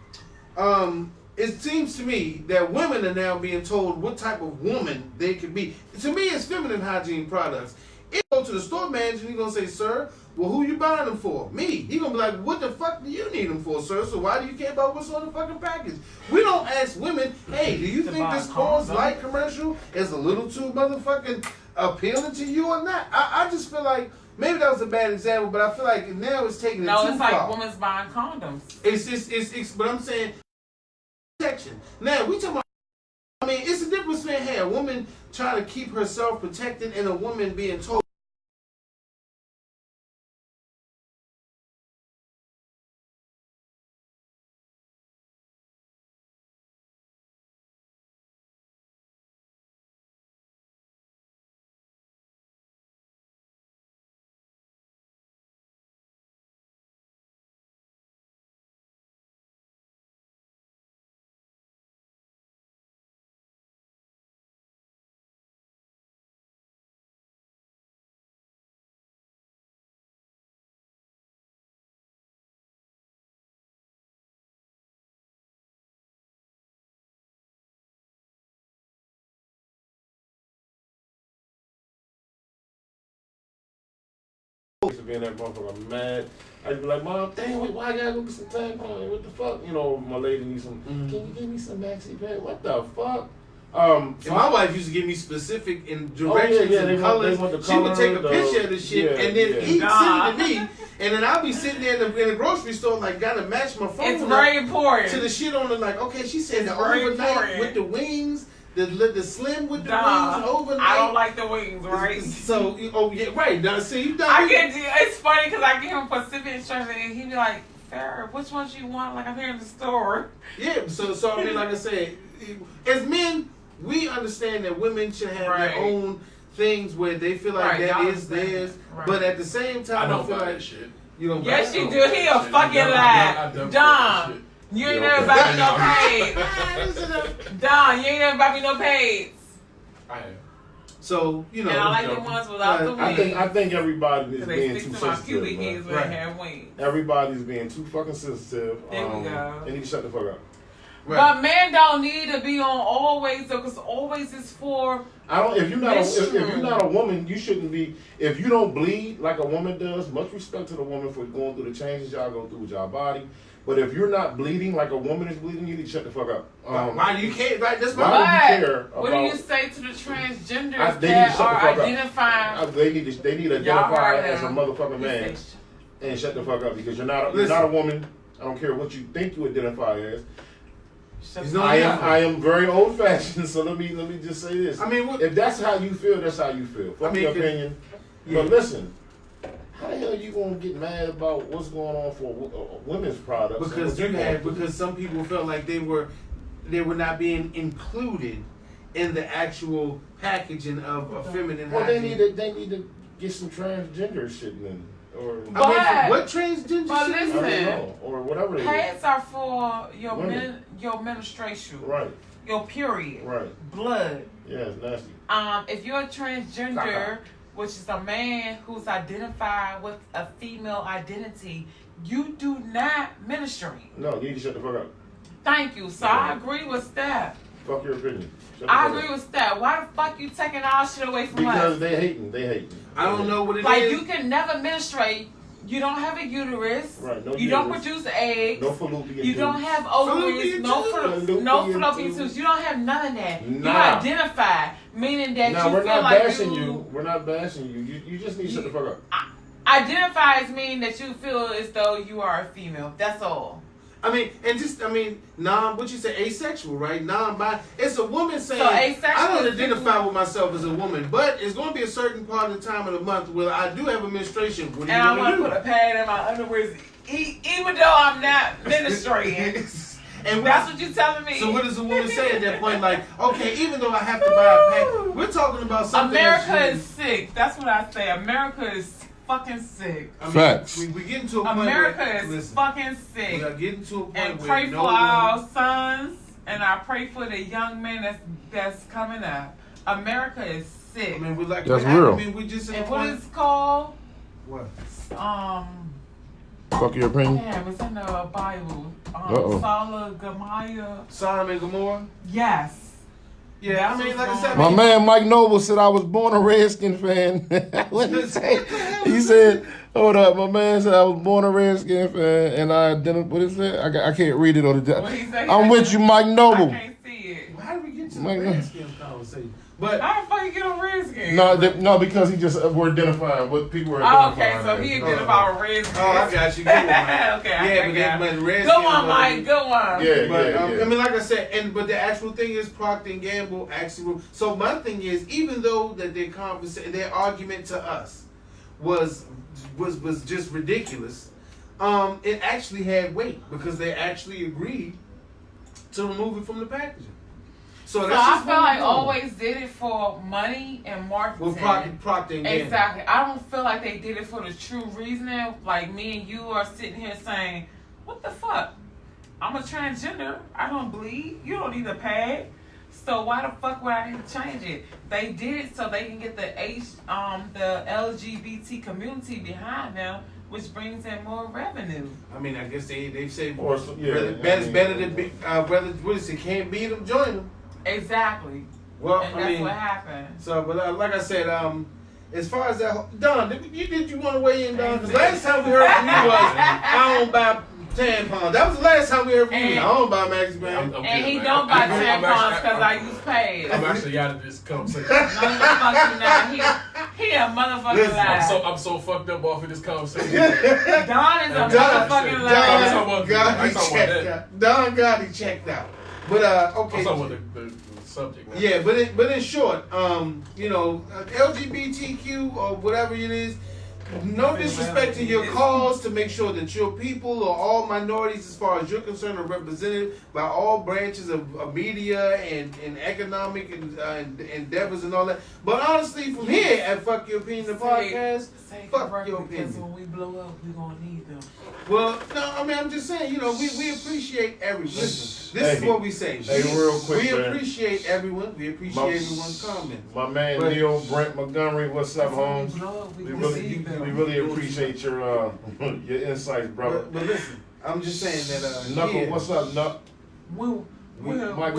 It seems to me that women are now being told what type of woman they can be. To me, it's feminine hygiene products. If you go to the store manager, he's going to say, "Sir, well, who you buying them for?" Me. He's going to be like, "What the fuck do you need them for, sir? So why do you care about what's on the fucking package?" We don't ask women, "Hey, do you think this Coors Light commercial is a little too motherfucking appealing to you or not?" I just feel like maybe that was a bad example, but I feel like now it's taking it too far. No, it's like women's buying condoms. It's but I'm saying protection. Now we talking about. I mean, it's a difference between a woman trying to keep herself protected and a woman being told. to be in that motherfucker mad. I'd be like, Mom, dang, why I gotta go get some tampons? What the fuck? You know, my lady needs some. Can you give me some maxi pads? What the fuck? And my wife used to give me specific directions and colors. She would take a picture of the shit and then send it to me. And then I'll be sitting there in the grocery store, like, gotta match my phone. It's very important. To the shit on the, like, okay, she said the overnight with the wings, the slim with the wings, overnight. I don't like the wings, right? So, right. Now, see, you done. It's funny because I give him specific instructions and he be like, Farrah, which ones you want? Like, I'm here in the store. Yeah, so I mean, like I said, as men, we understand that women should have their own things where they feel like that is theirs, but at the same time, I don't feel buy like that shit. You don't. Yes, you do. He a fucking lie. Dom, you ain't never buy me no page. Dom, you ain't never buy me no page. I have. So you know, and I like the ones without the wings. I think everybody is being too sensitive. Everybody's being too fucking sensitive. There we go. They need to shut the fuck up. Right. But men don't need to be on always, though, because always is for. If you're not a woman, you shouldn't be. If you don't bleed like a woman does, much respect to the woman for going through the changes y'all go through with y'all body. But if you're not bleeding like a woman is bleeding, you need to shut the fuck up. Why do you care? Right, that's why why you care. What do you say to the transgenders they that are identifying? They need to identify as a motherfucking man and shut the fuck up because you're not a woman. I don't care what you think you identify as. I am very old fashioned, so let me just say this. I mean, if that's how you feel, that's how you feel. Fuck your opinion. Yeah. But listen, how the hell are you gonna get mad about what's going on for women's products? Because some people felt like they were not being included in the actual packaging of a feminine. Well, they need to get some transgender shit in. What transgender? But listen, I don't know, or whatever. Pads are for your menstruation, right? Your period, right? Blood. Yeah, it's nasty. If you're a transgender, which is a man who's identified with a female identity, you do not menstruate. No, you need to shut the fuck up. Thank you. So I agree with that. Fuck your opinion. I agree with that. Why the fuck you taking our shit away from us? Because they hating. I don't know what it is. Like, you can never menstruate. You don't have a uterus. Right, you don't produce eggs. No fallopian tubes. You don't have ovaries. No fallopian tubes. You don't have none of that. You identify, meaning that you feel like We're not bashing you. You just need to shut the fuck up. Identifies mean that you feel as though you are a female. That's all. What you say, asexual, right? Non-bi. It's a woman saying, so asexual, I don't identify with myself as a woman, but it's going to be a certain part of the time of the month where I do have a menstruation. What are you and I want to put a pad in my underwear, even though I'm not menstruating. And that's what you're telling me. So what does a woman say at that point? Like, okay, even though I have to buy a pack, we're talking about something. America is sick. That's what I say. America is fucking sick. Facts. We getting to a point America where, is fucking sick. We are getting to a point and where pray for our sons, and I pray for the young men that's coming up. America is sick. I mean, we like that's real. I mean, we just and what is called? What? Fuck your opinion. Damn, it's in the Bible. Sodom and Gomorrah. Yes. Yeah, I mean, like I said, my man Mike Noble said I was born a Redskin fan. What did he say? He said, "Hold up, my man said I was born a Redskin fan, and I didn't." What is that? I can't read it on the. I'm with you, Mike Noble. I can't see it. How did we get to the Redskin conversation? But how the fuck you get on Redskin? No, because he just we're identifying what people were identifying. Okay, so he identified with Redskin. Oh, I got you. Good one, man. Okay, but Redskin. Go on, Mike. Go on. Yeah. I mean, like I said, but the actual thing is Procter and Gamble actually. So my thing is, even though that their argument to us was just ridiculous, it actually had weight because they actually agreed to remove it from the packaging. So I feel like always did it for money and marketing. With Procter and Gamble. Exactly. I don't feel like they did it for the true reasoning. Like me and you are sitting here saying, "What the fuck? I'm a transgender. I don't bleed. You don't need a pad. So why the fuck would I need to change it?" They did it so they can get the LGBT community behind them, which brings in more revenue. I mean, I guess they say better than what is it? Can't beat them, join them. Exactly. Well, and that's what happened. So, but like I said, as far as that, Don, did you want to weigh in, Don? Because last time we heard from you was, I don't buy tampons. That was the last time we heard from you. I don't buy Maxi Brand. And he don't buy tampons because I use pads. I'm actually out of this conversation. No, fuck you now. He a motherfucking lie. I'm so fucked up off of this conversation. Don is a motherfucking lie. Don got checked out. But okay. I'm talking about the subject. Man. Yeah, but in short, you know, LGBTQ or whatever it is, no disrespect to your cause, to make sure that your people or all minorities, as far as you're concerned, are represented by all branches of media and economic endeavors and all that. But honestly, from here at Fuck Your Opinion, the podcast, fuck your opinion. Because when we blow up, we're going to need them. Well, no, I mean, I'm just saying, you know, we appreciate everyone. Listen, this is what we say. Hey, real quick, we man. appreciate everyone. We appreciate everyone's comments. My man Neil Brent Montgomery, what's up, Holmes? We really appreciate your insights, brother. But listen, I'm just saying that Knuckle, what's up, Knuck? When we blow up,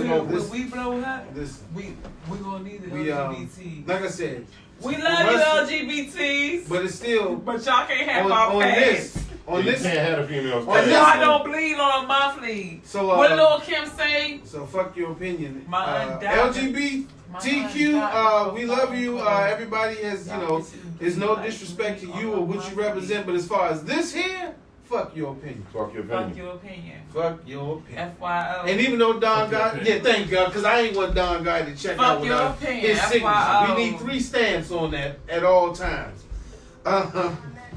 we gonna need the LGBT. Like I said, we love you LGBTs, but it's still. But y'all can't have our pets. On this, you can't have a female. Y'all don't bleed on a monthly. So what Lil Kim say? So fuck your opinion. My LGBTQ, we love you. Everybody has, you know, there's no disrespect to you or what you represent. But as far as this here, fuck your opinion. Fuck your opinion. Fuck your opinion. Fuck your opinion. FYO. And even though Don Guy, thank God, because I ain't want Don Guy to check out without his signature. We need 3 stamps on that at all times.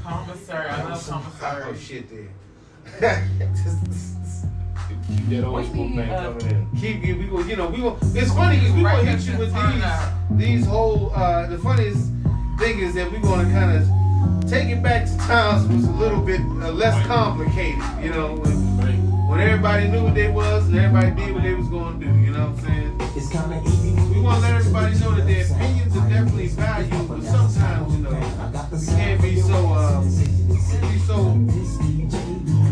Commissary, I love commissary. Oh shit, there. Keep that old school thing coming in. Keep you. We go. You know. We go. It's funny because we gonna hit you with these whole. The funniest thing is that we gonna kind of take it back to times was a little bit less complicated. You know, when everybody knew what they was and everybody did what they was gonna do. You know what I'm saying? It's kind of easy. We want to let everybody know that their opinions are definitely valued, but sometimes, you know, we can't be so.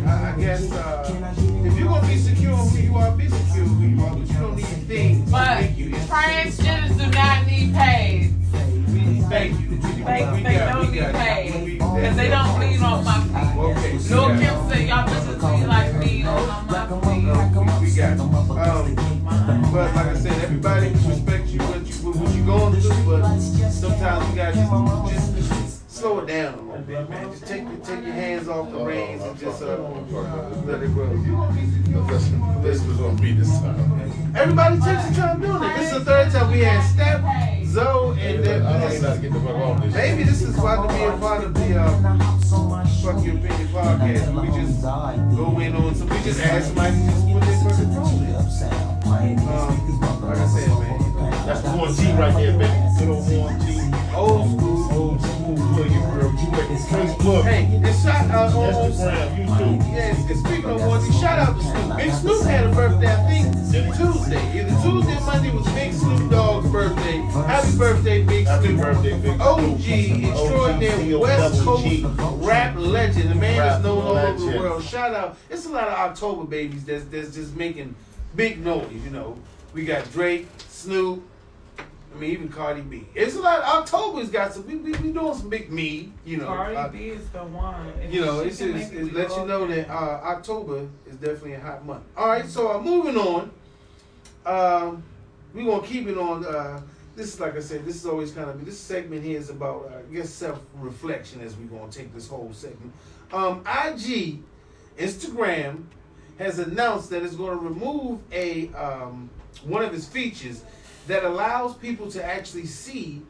I guess if you're gonna be secure who you are, be secure who you are, but you don't need things to make you. Transgenders do not need pads. Thank you. They don't need pads because they don't bleed on my feet. Okay. Lil Kim said y'all bitches bleed like me on my feet. We got but like I said, everybody respects you what you going through, but sometimes we gotta just slow it down a little bit, man. Just take your hands off the reins and just let it grow. This was on me this time. Everybody takes the time doing it. This is the 3rd time we had Steph, Zoe, and then maybe this is about to be a part of the Fuck Your Opinion podcast. We just go in on some. We just ask somebody what they first told us. Like I said, man, that's the 1G right there, baby. Good old 1G. Old school. Facebook. Hey, and shout out on Instagram, YouTube. Yes, and speaking of 1G, shout out to Snoop. Big Snoop had a birthday, I think Tuesday. Either Tuesday or Monday was Big Snoop Dogg's birthday. Happy birthday, Big Snoop. Happy birthday, Big Snoop. OG, extraordinary West Coast rap legend. The man is known all over the world. Shout out. It's a lot of October babies that's just making big noise, you know. We got Drake, Snoop, I mean even Cardi B. It's a lot. October's got some. We doing some big me, you know. Cardi B is the one. You know, it let you know that October is definitely a hot month. All right, so moving on. We're gonna keep it on. This is like I said. This is always kind of this segment here is about I guess self-reflection as we're gonna take this whole segment. IG, Instagram has announced that it's going to remove a one of its features that allows people to actually see,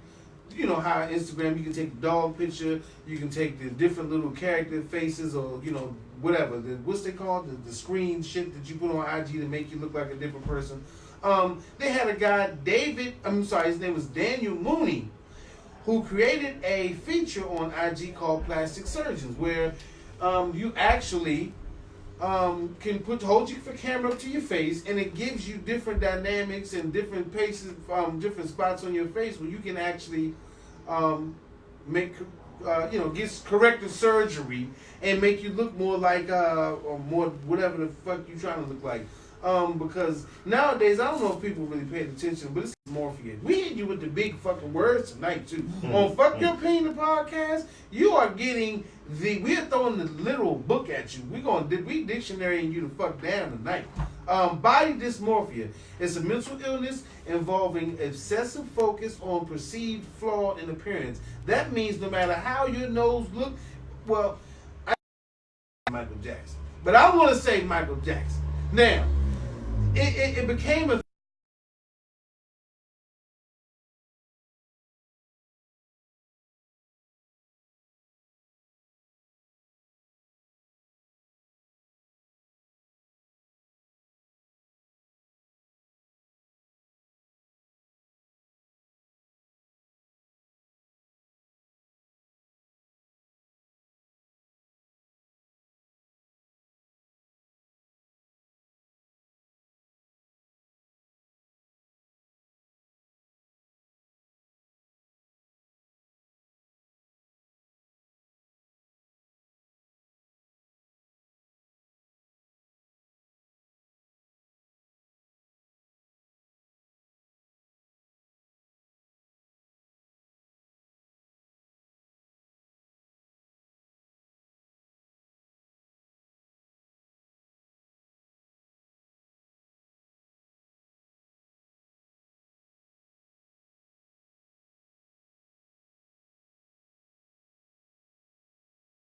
you know, how Instagram, you can take the dog picture, you can take the different little character faces or, you know, whatever. What's they called? The screen shit that you put on IG to make you look like a different person. They had a guy, his name was Daniel Mooney, who created a feature on IG called Plastic Surgeons, where you actually can hold your camera up to your face, and it gives you different dynamics and different paces, different spots on your face where you can actually make, get corrective surgery and make you look more like, or more whatever the fuck you trying to look like. Because nowadays, I don't know if people really paid attention, but it's dysmorphia. We hit you with the big fucking words tonight, too. On Fuck Your Opinion, the podcast, you are getting we're throwing the literal book at you. We dictionarying you the fuck down tonight. Body dysmorphia is a mental illness involving excessive focus on perceived flaw in appearance. That means no matter how your nose look, well, Michael Jackson. But I want to say Michael Jackson. Now, it became a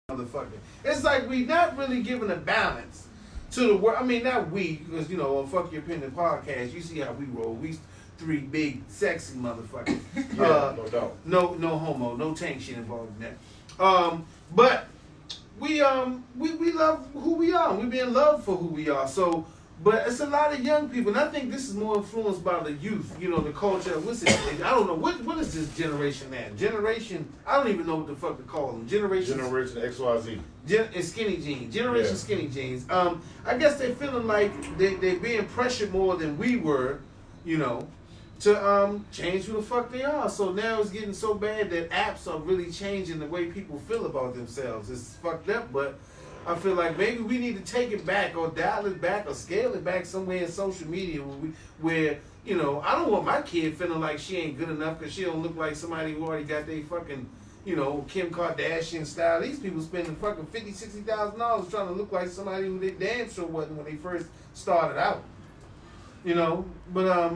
motherfucker. It's like we not really giving a balance to the world. I mean, not we, because on Fuck Your Opinion podcast, you see how we roll. We three big, sexy motherfuckers. No doubt. No homo, no tank shit involved in that. But we love who we are. We being loved for who we are. So, but it's a lot of young people, and I think this is more influenced by the youth. The culture. What's it? I don't know what is this generation now? Generation. I don't even know what the fuck to call them. Generation XYZ. It's skinny jeans. Generation skinny jeans. I guess they're feeling like they're being pressured more than we were. To change who the fuck they are. So now it's getting so bad that apps are really changing the way people feel about themselves. It's fucked up, but I feel like maybe we need to take it back or dial it back or scale it back somewhere in social media where I don't want my kid feeling like she ain't good enough because she don't look like somebody who already got their fucking, Kim Kardashian style. These people spending fucking $50,000, $60,000 trying to look like somebody who they damn sure wasn't when they first started out. But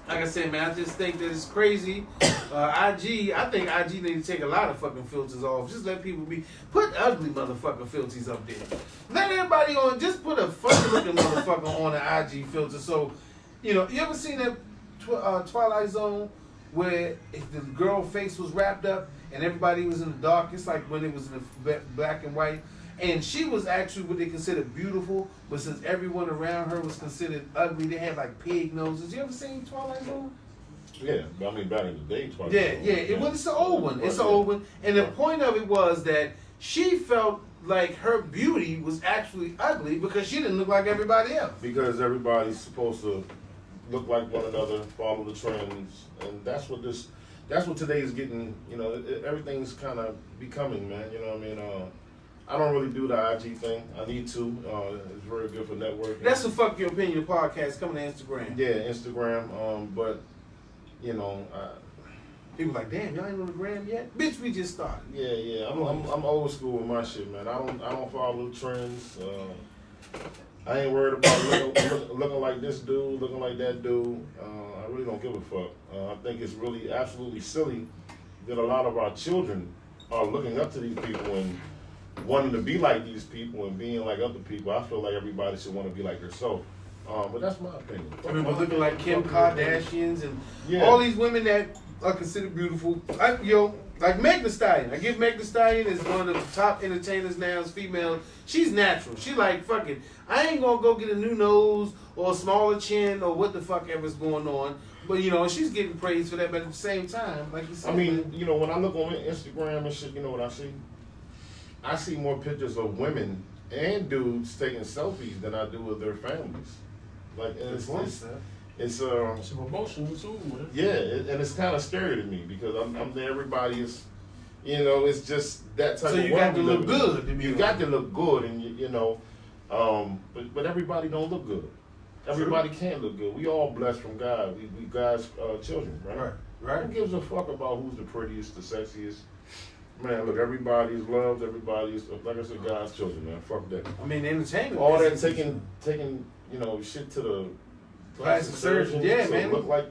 like I said, man, I just think that it's crazy. I think IG need to take a lot of fucking filters off. Just let people put ugly motherfucking filters up there. Let everybody just put a funny looking motherfucker on an IG filter. So, you ever seen that Twilight Zone where the girl face was wrapped up and everybody was in the dark? It's like when it was in the black and white. And she was actually what they considered beautiful, but since everyone around her was considered ugly, they had like pig noses. You ever seen Twilight Zone? Yeah, but I mean back in the day, Twilight Yeah, Zone. yeah. It's an old one. It's an old one. And the point of it was that she felt like her beauty was actually ugly because she didn't look like everybody else. Because everybody's supposed to look like one another, follow the trends, and that's what today's getting. Everything's kind of becoming, man. You know what I mean? I don't really do the IG thing. I need to. It's very good for networking. That's a Fuck Your Opinion podcast coming to Instagram. Yeah, Instagram. But people like, damn, y'all ain't on the gram yet? Bitch, we just started. Yeah. I'm old school with my shit, man. I don't follow the trends. I ain't worried about looking like this dude, looking like that dude. I really don't give a fuck. I think it's really absolutely silly that a lot of our children are looking up to these people and wanting to be like these people and being like other people. I feel like everybody should want to be like herself. But that's my opinion. Everybody looking like Kim Kardashians and all these women that are considered beautiful. Like Meg Thee Stallion. I give Meg Thee Stallion as one of the top entertainers now as female. She's natural. She like, fuck it. I ain't gonna go get a new nose or a smaller chin or what the fuck ever's going on. But, she's getting praised for that. But at the same time, like you said. I mean, when I look on Instagram and shit, you know what I see? I see more pictures of women and dudes taking selfies than I do of their families. Like, and it's emotional too, man. Yeah, and it's kind of scary to me because I'm there. Everybody is, it's just that type of. So you got to look good. You got to look good, and but everybody don't look good. Everybody can look good. We all blessed from God. We God's children, right? Right. Who gives a fuck about who's the prettiest, the sexiest? Man, look, everybody's loved. Everybody's, like I said, God's children, man. Fuck that. I mean, entertainment. All that taking shit to the plastic surgeon. Yeah, man. Look like.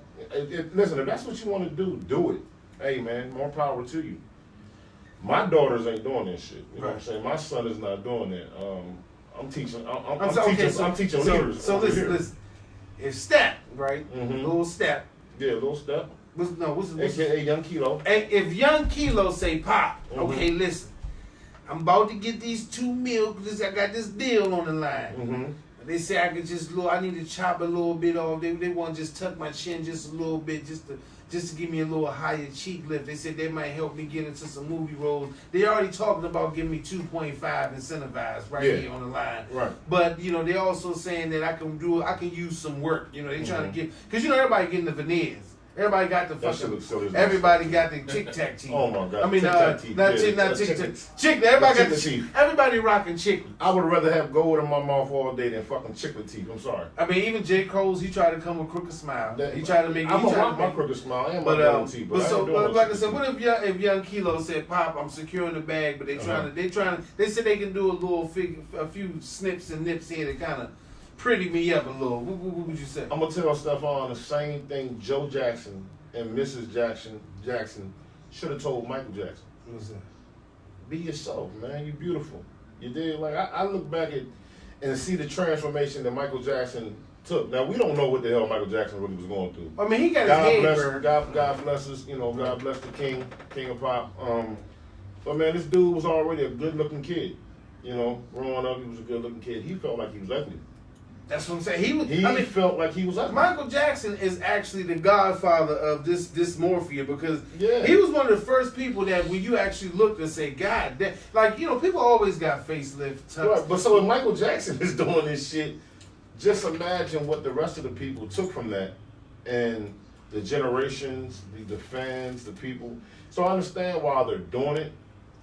Listen, if that's what you want to do it. Hey, man, more power to you. My daughters ain't doing this shit. You know what I'm saying? My son is not doing that. I'm teaching. I'm teaching leaders. So listen. If Step, right? Little Step. Yeah, little Step. What's AKA Young Kilo. And if Young Kilo say, Pop, okay, listen, I'm about to get these 2 mil because I got this deal on the line. They say I could I need to chop a little bit off. They want to just tuck my chin just a little bit, just to give me a little higher cheek lift. They said they might help me get into some movie roles. They already talking about giving me 2.5 incentivized here on the line. Right. But they also saying that I can use some work. They trying to get, because everybody getting the veneers. Everybody got the fucking. Everybody got the Tic Tac teeth. Oh my God! I mean, not Tic Tac. Everybody got the teeth. Everybody rocking chick. I would rather have gold in my mouth all day than fucking chiclet teeth. I'm sorry. I mean, even J. Cole's, he tried to come with crooked smile. He tried to make. I'm gonna rock my crooked smile and my gold teeth. But like I said, what if Young Kilo said, "Pop, I'm securing the bag," but they said they can do a few snips and nips here to kind of pretty me up a little. What would you say? I'm gonna tell Stephon the same thing Joe Jackson and Mrs. Jackson should have told Michael Jackson. What's that? Be yourself, man. You beautiful. You did. Like I look back at and see the transformation that Michael Jackson took. Now we don't know what the hell Michael Jackson really was going through. I mean, he got his head burned. God bless us. God bless the king of pop. But man, this dude was already a good-looking kid. Growing up, he was a good-looking kid. He felt like he was ugly. That's what I'm saying. He felt like he was ugly. Michael Jackson is actually the godfather of this dysmorphia because he was one of the first people that when you actually looked and say, God, people always got facelift. Right, but so if Michael Jackson is doing this shit, just imagine what the rest of the people took from that and the generations, the fans, the people. So I understand why they're doing it.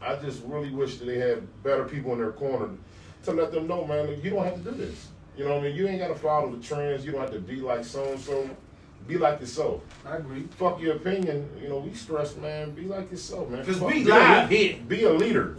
I just really wish that they had better people in their corner to let them know, man, you don't have to do this. You know what I mean? You ain't got to follow the trends. You don't have to be like so-and-so. Be like yourself. I agree. Fuck your opinion. We stress, man. Be like yourself, man. Because we live here. Be a leader.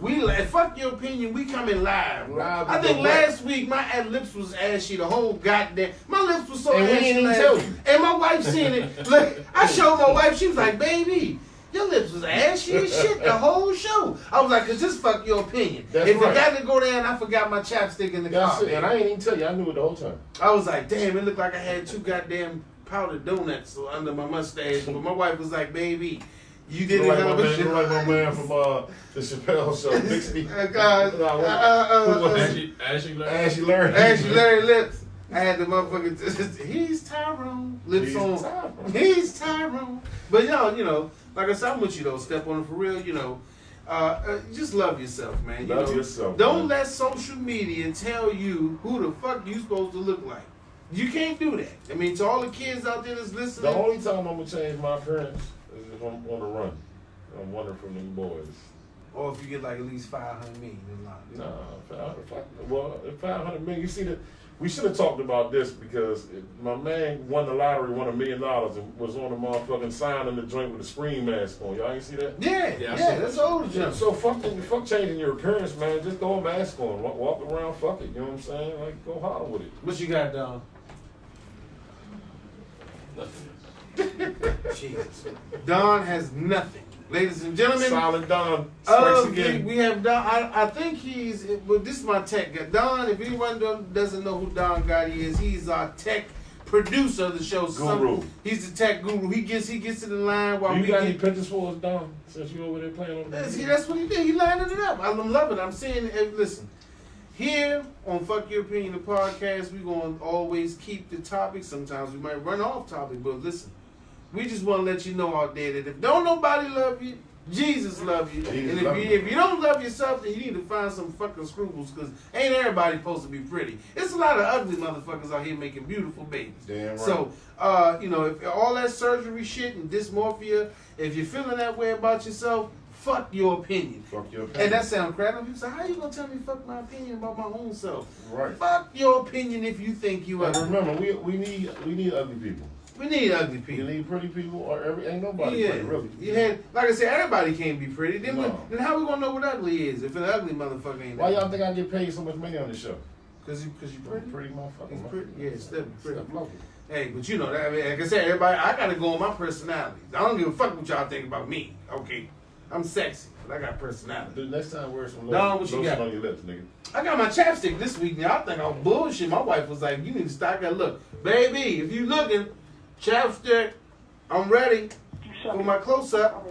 Fuck your opinion. We coming live. I think last week my lips was ashy. The whole goddamn. My lips was so ashy. And we didn't even tell you. And my wife seen it. Look, I showed my wife. She was like, baby, your lips was ashy as shit the whole show. I was like, cause just fuck your opinion. That's if right. I got to go there and I forgot my chapstick in the car. And I ain't even tell you. I knew it the whole time. I was like, damn, it looked like I had 2 goddamn powdered donuts under my mustache. But my wife was like, baby, you didn't like my man from the Chappelle show, Bixby. Ashy Larry Lips. I had the motherfucking, he's Tyrone. Lips on. He's Tyrone. But like I said, I'm with you though. Step on it for real, just love yourself, man. Love yourself. Don't let social media tell you who the fuck you supposed to look like. You can't do that. I mean, to all the kids out there that's listening. The only time I'm gonna change my appearance is if I'm on a run. I'm wondering from them boys. Or if you get like at least 500 million in line. Nah, 500 million. You see we should have talked about this because my man won the lottery, won $1 million, and was on the motherfucking sign in the joint with a screen mask on. Y'all ain't see that? Yeah, that's old jump. So fuck changing your appearance, man. Just throw a mask on, walk around, fuck it. You know what I'm saying? Like, go hard with it. What you got, Don? Jesus. Don has nothing. Ladies and gentlemen, Silent Don strikes again. We have Don. I think he's. Well, this is my tech guy. Don. If anyone doesn't know who Don Gotti is, he's our tech producer of the show. Guru. He's the tech guru. He gets in the line while you got any pictures for us, Don? Since you over there playing on the See, that's what he did. He lined it up. I'm loving it. I'm saying, listen. Here on Fuck Your Opinion, the podcast, we're going to always keep the topic. Sometimes we might run off topic, but listen. We just want to let you know out there that if don't nobody love you, Jesus love you. And if you don't love yourself, then you need to find some fucking scruples because ain't everybody supposed to be pretty. It's a lot of ugly motherfuckers out here making beautiful babies. Damn right. So, if all that surgery shit and dysmorphia, if you're feeling that way about yourself, fuck your opinion. Fuck your opinion. And that sounds crap. People say, how you gonna tell me fuck my opinion about my own self? Right. Fuck your opinion if you think you are. Remember, we need ugly people. We need ugly people. We need pretty people, or ain't nobody pretty, really. You had, like I said, everybody can't be pretty. Then, No. then how we gonna know what ugly is if an ugly motherfucker ain't? Why y'all think I get paid so much money on this show? Cause you pretty. Pretty motherfucker. He's pretty. Yeah, it's definitely pretty. Step local. Hey, but you know that. I mean, like I said, everybody, I gotta go on my personality. I don't give a fuck what y'all think about me. Okay, I'm sexy, but I got personality. The next time wear some What you lotion got? on your lips, nigga. I got my chapstick this week. Now I think I'm bullshit. My wife was like, "You need to stop." I gotta look, baby. If you looking, chapstick, I'm ready for my close up.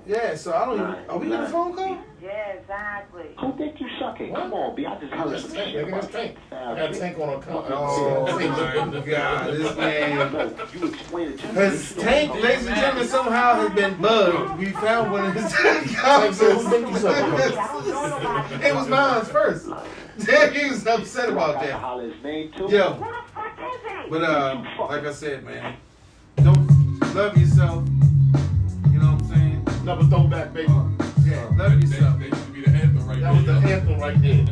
Yeah, so I don't even. Are we on a phone call? Yeah, exactly. Who think you sucking? Come on, B. I just heard That's tank. Nigga, that's tank. I got a tank on a car. Oh my God, this man. You explain it to me. His tank, ladies and gentlemen, somehow has been bugged. We found one of his tank. It was mine first. He was upset about that. Yo, but like I said, man, don't love yourself. You know what I'm saying? Never throw back, baby. Yeah, love yourself. That used to be the anthem right there. That was the anthem right there.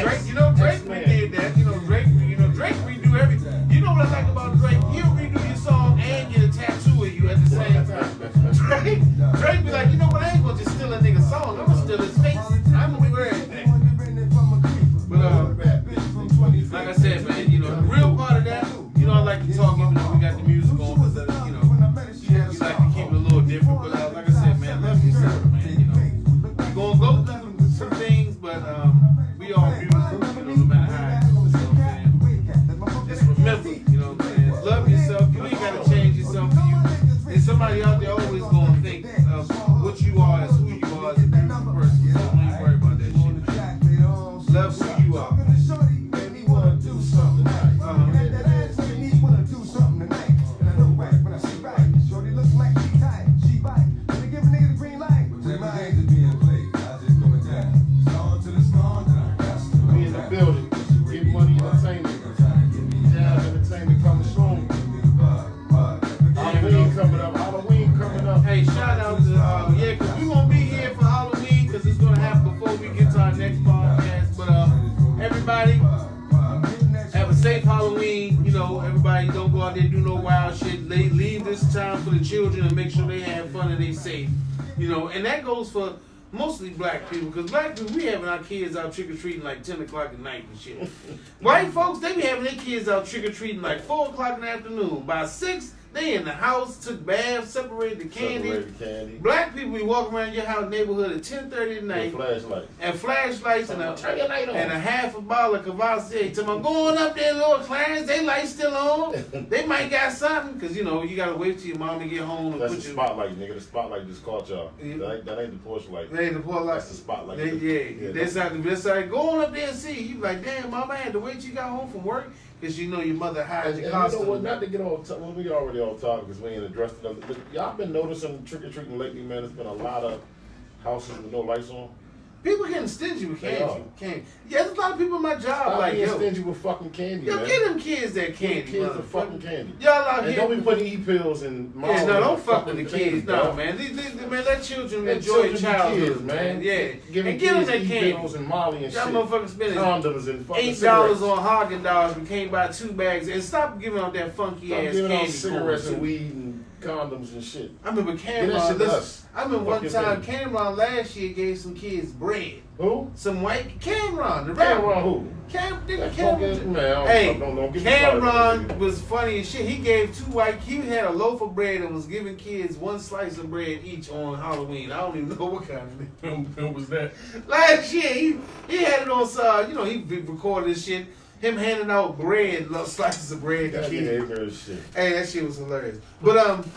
Drake, you know, Drake redid that. You know, Drake redo everything. You know what I like about Drake? He'll redo your song and get a tattoo of you at the same time. Drake be like, you know what? I ain't gonna just steal a nigga's song. I'm gonna steal his face. I'm gonna do everything. But like I said, man, you know, the real part of that, you know, I like to talk even though we got the music on, because you know, you like to keep it a little different. But like I said, man, love yourself, man. You know, we're gonna go through some things, but we all beautiful, you know, no matter how. You know what I'm saying? Just remember, you know what I'm saying? Love yourself. You ain't gotta change yourself for you. There's somebody out there always gonna think of what you are as who you are as a beautiful person. So don't even worry about that shit. Love who you are. Hey, shout out to, yeah, because we're going to be here for Halloween, because it's going to happen before we get to our next podcast. But everybody, have a safe Halloween. You know, everybody don't go out there and do no wild shit. Leave this time for the children and make sure they have fun and they safe. You know, and that goes for mostly black people, because black people, we having our kids out trick-or-treating like 10 o'clock at night and shit. White folks, they be having their kids out trick-or-treating like 4 o'clock in the afternoon. By 6, they in the house, took baths, separated the candy. Black people be walking around your house neighborhood at 10:30 at night. And flashlights and a half a bottle of Cavassier. Till I'm going up there, little Clarence, they lights still on. They might got something, because you know, you gotta wait till your mama get home. And That's put the spotlight, nigga. The spotlight just caught y'all. That ain't the porch light. That ain't the porch light. That's the spotlight. That's like going up there and see. You be like, damn, mama, I had to wait till you got home from work. Because you know your mother hides your costume. You know what, not to get on well, we already on topic because we ain't addressed it. But y'all been noticing trick-or-treating lately, man. There's been a lot of houses with no lights on. People getting stingy with candy. Yeah, there's a lot of people in my job Stop like, being yo, stingy with fucking candy, yo, man. get them kids that candy. Give kids the fucking candy. Y'all out and here. don't be putting e-pills and yeah, no, don't fuck with the kids. No, man. Man, let children enjoy childhood, man. Yeah. And give them that candy. And Molly and y'all shit. Motherfuckers spending condoms and fucking $8 on Haagen-Dazs and can't buy 2 bags. And stop giving out that funky ass giving candy. out cigarettes and weed and condoms and shit. I remember Cameron. I remember one time Cameron last year gave some kids bread. Who? Some white Cameron. The rapper. Cameron who? Cameron. Hey, Cameron was funny as shit. He gave he had a loaf of bread and was giving kids 1 slice of bread each on Halloween. I don't even know what kind of When was that? Last year, he had it on, you know, he recorded this shit. Him handing out bread, slices of bread to kids. Hey, that shit was hilarious. But,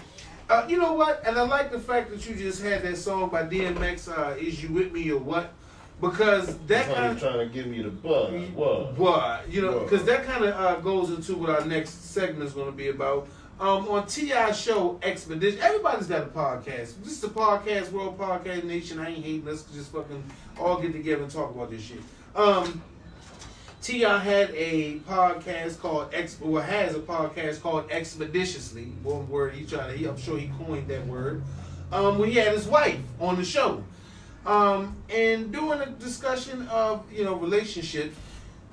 you know what? And I like the fact that you just had that song by DMX, Is You With Me or What? Because that kind of trying to give me the buzz. What? You know, because that kind of goes into what our next segment is going to be about. On T.I.'s show, Expedition, everybody's got a podcast. This is the podcast world, podcast nation. I ain't hating. Let's just fucking all get together and talk about this shit. T.I. had a podcast called has a podcast called Expeditiously. One word I'm sure he coined that word. when he had his wife on the show. And during a discussion of, relationships,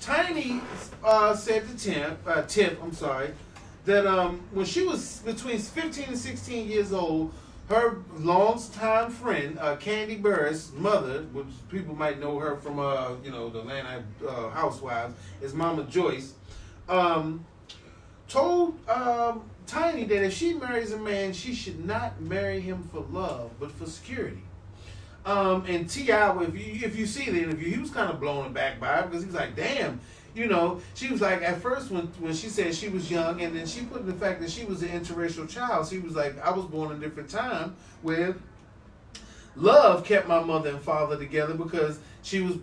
Tiny said to Tip, that when she was between 15 and 16 years old, her longtime friend, Candy Burris' mother, which people might know her from, the Atlanta Housewives, is Mama Joyce, told Tiny that if she marries a man, she should not marry him for love, but for security. And T.I., if you see the interview, he was kind of blown back by it because he was like, damn, she was like, at first when she said she was young, and then she put in the fact that she was an interracial child, she was like, I was born in a different time where love kept my mother and father together because she was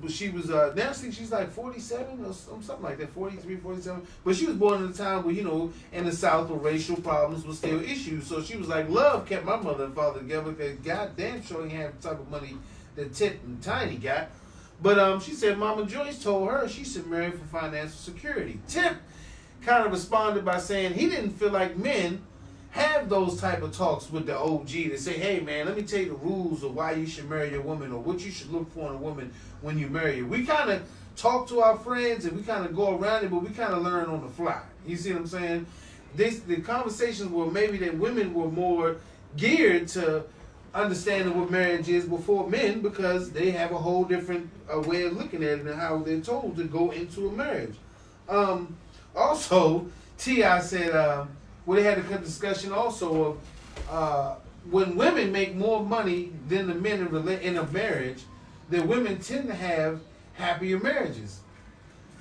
now she's like 47 or something like that, 43, 47, but she was born in a time where, in the South where racial problems were still issues, so she was like, love kept my mother and father together because goddamn sure he had the type of money that Tip and Tiny got. But she said Mama Joyce told her she should marry for financial security. Tip kind of responded by saying he didn't feel like men have those type of talks with the OG to say, hey man, let me tell you the rules of why you should marry your woman or what you should look for in a woman when you marry her. We kind of talk to our friends and we kind of go around it, but we kind of learn on the fly. You see what I'm saying? The conversations were maybe that women were more geared to understanding what marriage is before men because they have a whole different way of looking at it and how they're told to go into a marriage. Also, T.I. said, they had a discussion also of when women make more money than the men in a marriage, the women tend to have happier marriages.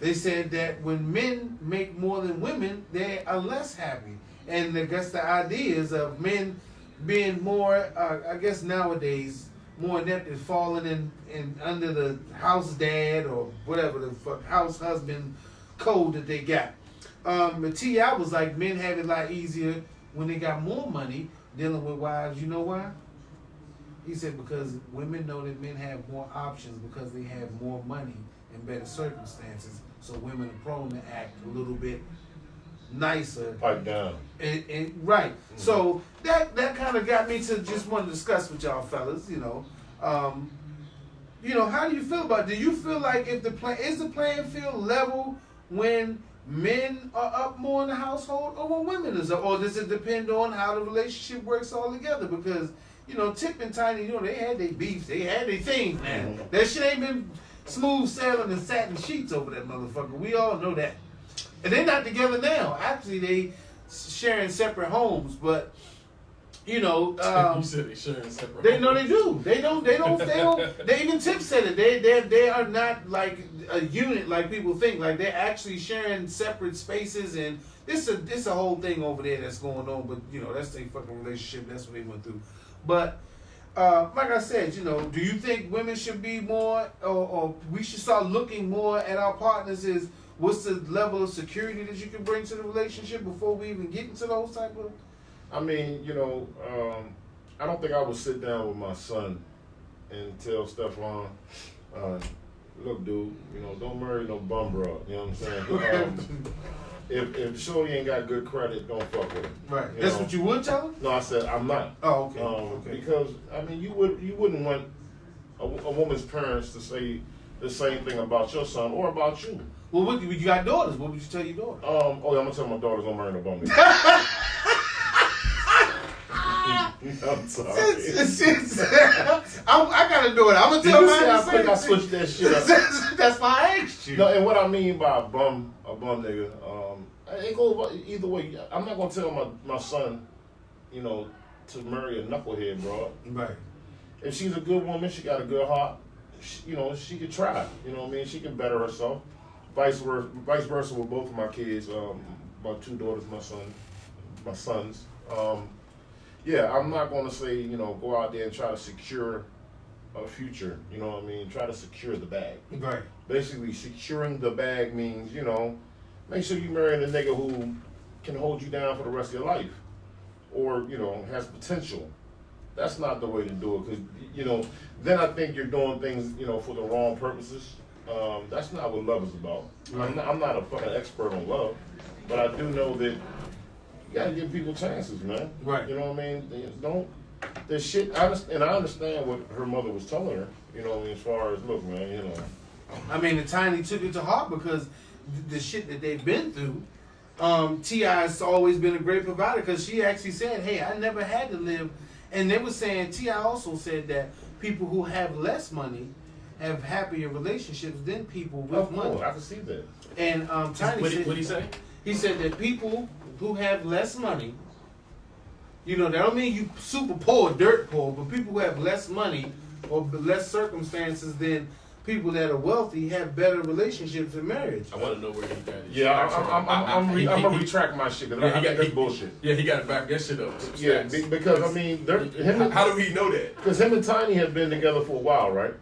They said that when men make more than women, they are less happy. And I guess the idea is of men being more, I guess nowadays, more inept and falling in under the house dad or whatever the fuck house husband code that they got. But T.I. was like, men have it a lot easier when they got more money dealing with wives. You know why? He said because women know that men have more options because they have more money and better circumstances. So women are prone to act a little bit nicer. Pipe down. Right. Mm-hmm. So that kind of got me to just want to discuss with y'all fellas, how do you feel about it? Do you feel like if the playing field level when men are up more in the household or when women is up? Or does it depend on how the relationship works all together? Because, Tip and Tiny, they had their beefs, they had their things, man. Mm-hmm. That shit ain't been smooth sailing and satin sheets over that motherfucker. We all know that. And they're not together now. Actually, they sharing separate homes, but you said they sharing separate. They know they do. They don't. They even Tip said it. They are not like a unit like people think. Like they're actually sharing separate spaces, and this a whole thing over there that's going on. But that's their fucking relationship. That's what they went through. But like I said, do you think women should be more, or we should start looking more at our partners as what's the level of security that you can bring to the relationship before we even get into those type of? I mean, I don't think I would sit down with my son and tell Stephon, look, dude, don't marry no bum bro. You know what I'm saying? If Shorty ain't got good credit, don't fuck with him. Right. That's what you would tell him? No, I said I'm not. Oh, okay. Okay. Because you wouldn't want a woman's parents to say the same thing about your son or about you. Well, you got daughters. What would you tell your daughter? I'm gonna tell my daughters don't marry no bum. I'm sorry. I gotta do it. I'm gonna tell my I switched that shit up. That's why I asked you. No, and what I mean by a bum nigga, it goes either way. I'm not gonna tell my son, to marry a knucklehead, bro. Right. If she's a good woman, she got a good heart. She could try. You know what I mean? She can better herself. Vice versa with both of my kids. My two daughters, my sons. Yeah, I'm not going to say, go out there and try to secure a future. You know what I mean? Try to secure the bag. Right. Basically, securing the bag means, make sure you marry a nigga who can hold you down for the rest of your life, or has potential. That's not the way to do it, because then I think you're doing things for the wrong purposes. That's not what love is about. Right. I'm not a fucking expert on love, but I do know that you gotta give people chances, man. Right. You know what I mean? the shit. I understand what her mother was telling her. You know, as far as look, man. You know. I mean, the Tiny took it to heart because the shit that they've been through. T.I. has always been a great provider because she actually said, "Hey, I never had to live," and they were saying T.I. also said that people who have less money have happier relationships than people with money. I can see that. And Tiny What said, did he say? He said that people who have less money, you know, that don't mean you super poor, dirt poor, but people who have less money or less circumstances than people that are wealthy have better relationships in marriage. I want to know where he got it. Yeah, I'm gonna retract my shit because I think that's bullshit. Yeah, he got to back that shit up. Yeah, because I mean, how do we know that? Because him and Tiny have been together for a while, right?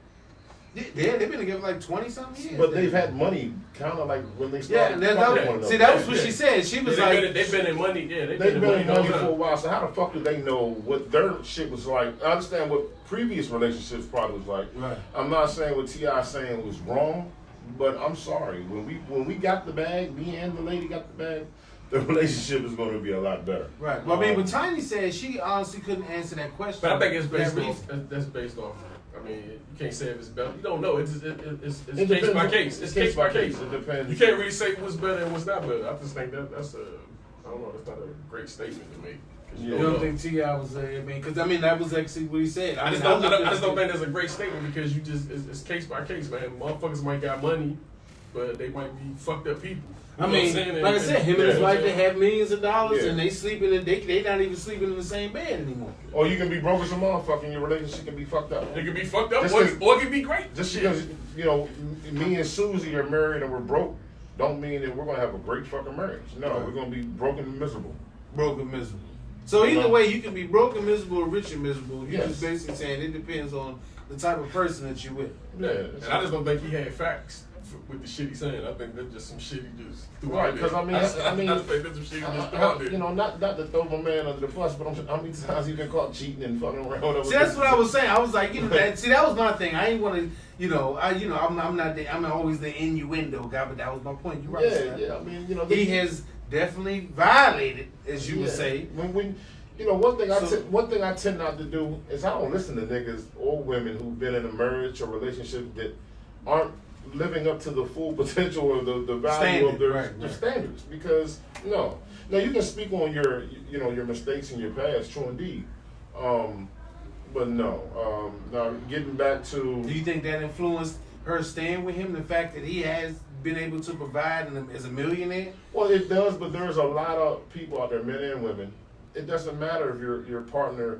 Yeah, they've been together like 20-something years. But they've had money, kind of like when they started. Yeah, that was what she said. She was like, they've been in money. Yeah, they've been in money for a while. So how the fuck do they know what their shit was like? I understand what previous relationships probably was like. Right. I'm not saying what T.I. saying was wrong, but I'm sorry. When we got the bag, me and the lady got the bag, the relationship is going to be a lot better. Right. Well, I mean, when Tiny said she honestly couldn't answer that question. But I think it's based off. I mean, you can't say if it's better. You don't know. It's case by case. It's case by case. It depends. You can't really say what's better and what's not better. I just think that's I don't know. That's not a great statement to make. You don't think T.I. was because that was actually what he said. I just don't think that's a great statement because it's case by case, man. Motherfuckers might got money, but they might be fucked up people. I mean, like I said, him and his wife, they have millions of dollars and they sleeping in they not even sleeping in the same bed anymore. Or you can be broke as a motherfucker and your relationship can be fucked up. It can be fucked up, or it can be great. Just because, you know, me and Susie are married and we're broke, don't mean that we're going to have a great fucking marriage. No, we're going to be broken and miserable. Broke and miserable. So either way, you can be broke and miserable or rich and miserable. You're just basically saying it depends on the type of person that you're with. Yeah, and I just don't think he had facts with the shit he's saying. I think that's just some shit he just threw right, out there. Because I mean, I think that's some shit he just threw out there. You know, not to throw my man under the bus, but how many times he been caught cheating and fucking around? See, that's what I was saying. I was like, you know, that was my thing. I ain't want to, I'm always the innuendo guy, but that was my point. You're right. Yeah. I mean, you know, he has definitely violated, as you would say. When you know, one thing I tend not to do is I don't listen to niggas or women who've been in a marriage or relationship that aren't living up to the full potential or the value of their standards. Because now you can speak on your mistakes in your past, true indeed. But no. Now getting back to, do you think that influenced her staying with him? The fact that he has been able to provide as a millionaire? Well, it does, but there's a lot of people out there, men and women. It doesn't matter if your partner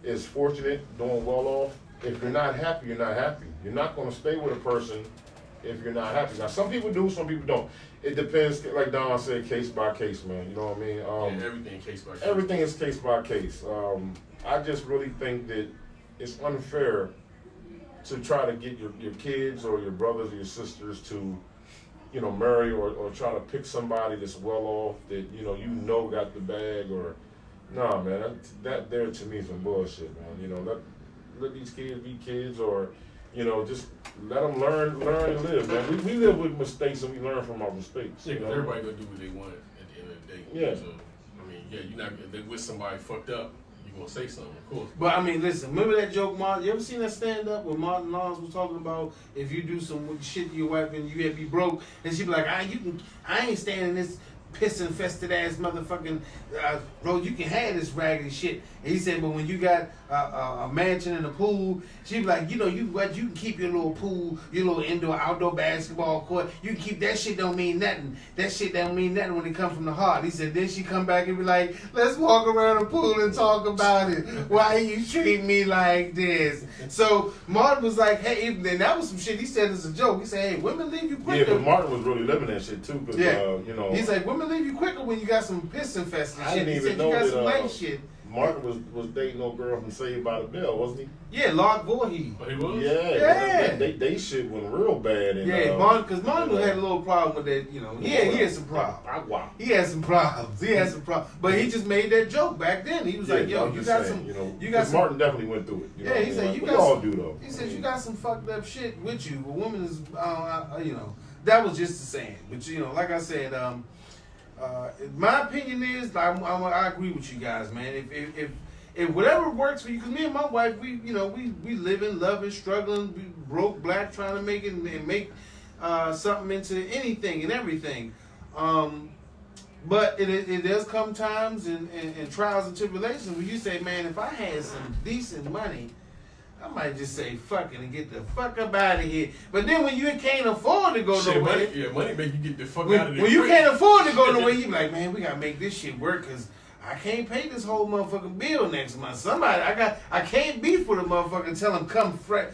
is fortunate, doing well off. If you're not happy, you're not happy. You're not going to stay with a person if you're not happy. Now, some people do, some people don't. It depends, like Don said, case by case, man. You know what I mean? Everything case by case. Everything is case by case. I just really think that it's unfair to try to get your kids or your brothers or your sisters to, you know, marry or try to pick somebody that's well off that, you know got the bag or, nah, man, that there to me is some bullshit, man. You know, let these kids be kids or, you know, just let them learn and live, man. We live with mistakes and we learn from our mistakes. Yeah, because everybody gonna do what they want at the end of the day. Yeah. So, I mean, yeah, you're not, if they with somebody fucked up, you're gonna say something, of course. But I mean, listen, remember that joke, Martin? You ever seen that stand up where Martin Lawrence was talking about if you do some shit to your wife and you had to be broke, and she be like, I ain't staying in this piss infested ass motherfucking road. You can have this raggedy shit. And he said, but when you got a mansion and a pool, she be like, you can keep your little pool, your little indoor outdoor basketball court. You can keep that shit. Don't mean nothing. That shit don't mean nothing when it comes from the heart. He said, then she come back and be like, let's walk around the pool and talk about it. Why you treat me like this? So Martin was like, hey, and that was some shit he said as a joke. He said, hey, women leave you quicker. Yeah, but Martin was really living that shit too. Cause, you know, he's like, women leave you quicker when you got some piss infested shit. I didn't even know you got that, some nice shit. Martin was dating no girl from Saved by the Bell, wasn't he? Yeah, Lark Voorhees. Oh, he was? Yeah. They shit went real bad. And, because Martin had a little problem with that, you know. He had some problems. He had some problems. But he just made that joke back then. He was like, yo, you got some. You got some. Martin definitely went through it. He said, we all do, though. He said, you got some fucked up shit with you. A woman is, that was just the saying. But, like I said, my opinion is, I agree with you guys, man. if whatever works for you, because me and my wife, we living, loving, struggling, we broke, black, trying to make it and make something into anything and everything. But it does come times and trials and tribulations where you say, man, if I had some decent money, I might just say fuck it and get the fuck up out of here. But then when you can't afford to go nowhere, money make you get the fuck out of there. When you can't afford to go nowhere, you be like, man, we gotta make this shit work because I can't pay this whole motherfucking bill next month. I can't beef with a motherfucker and tell him come fresh.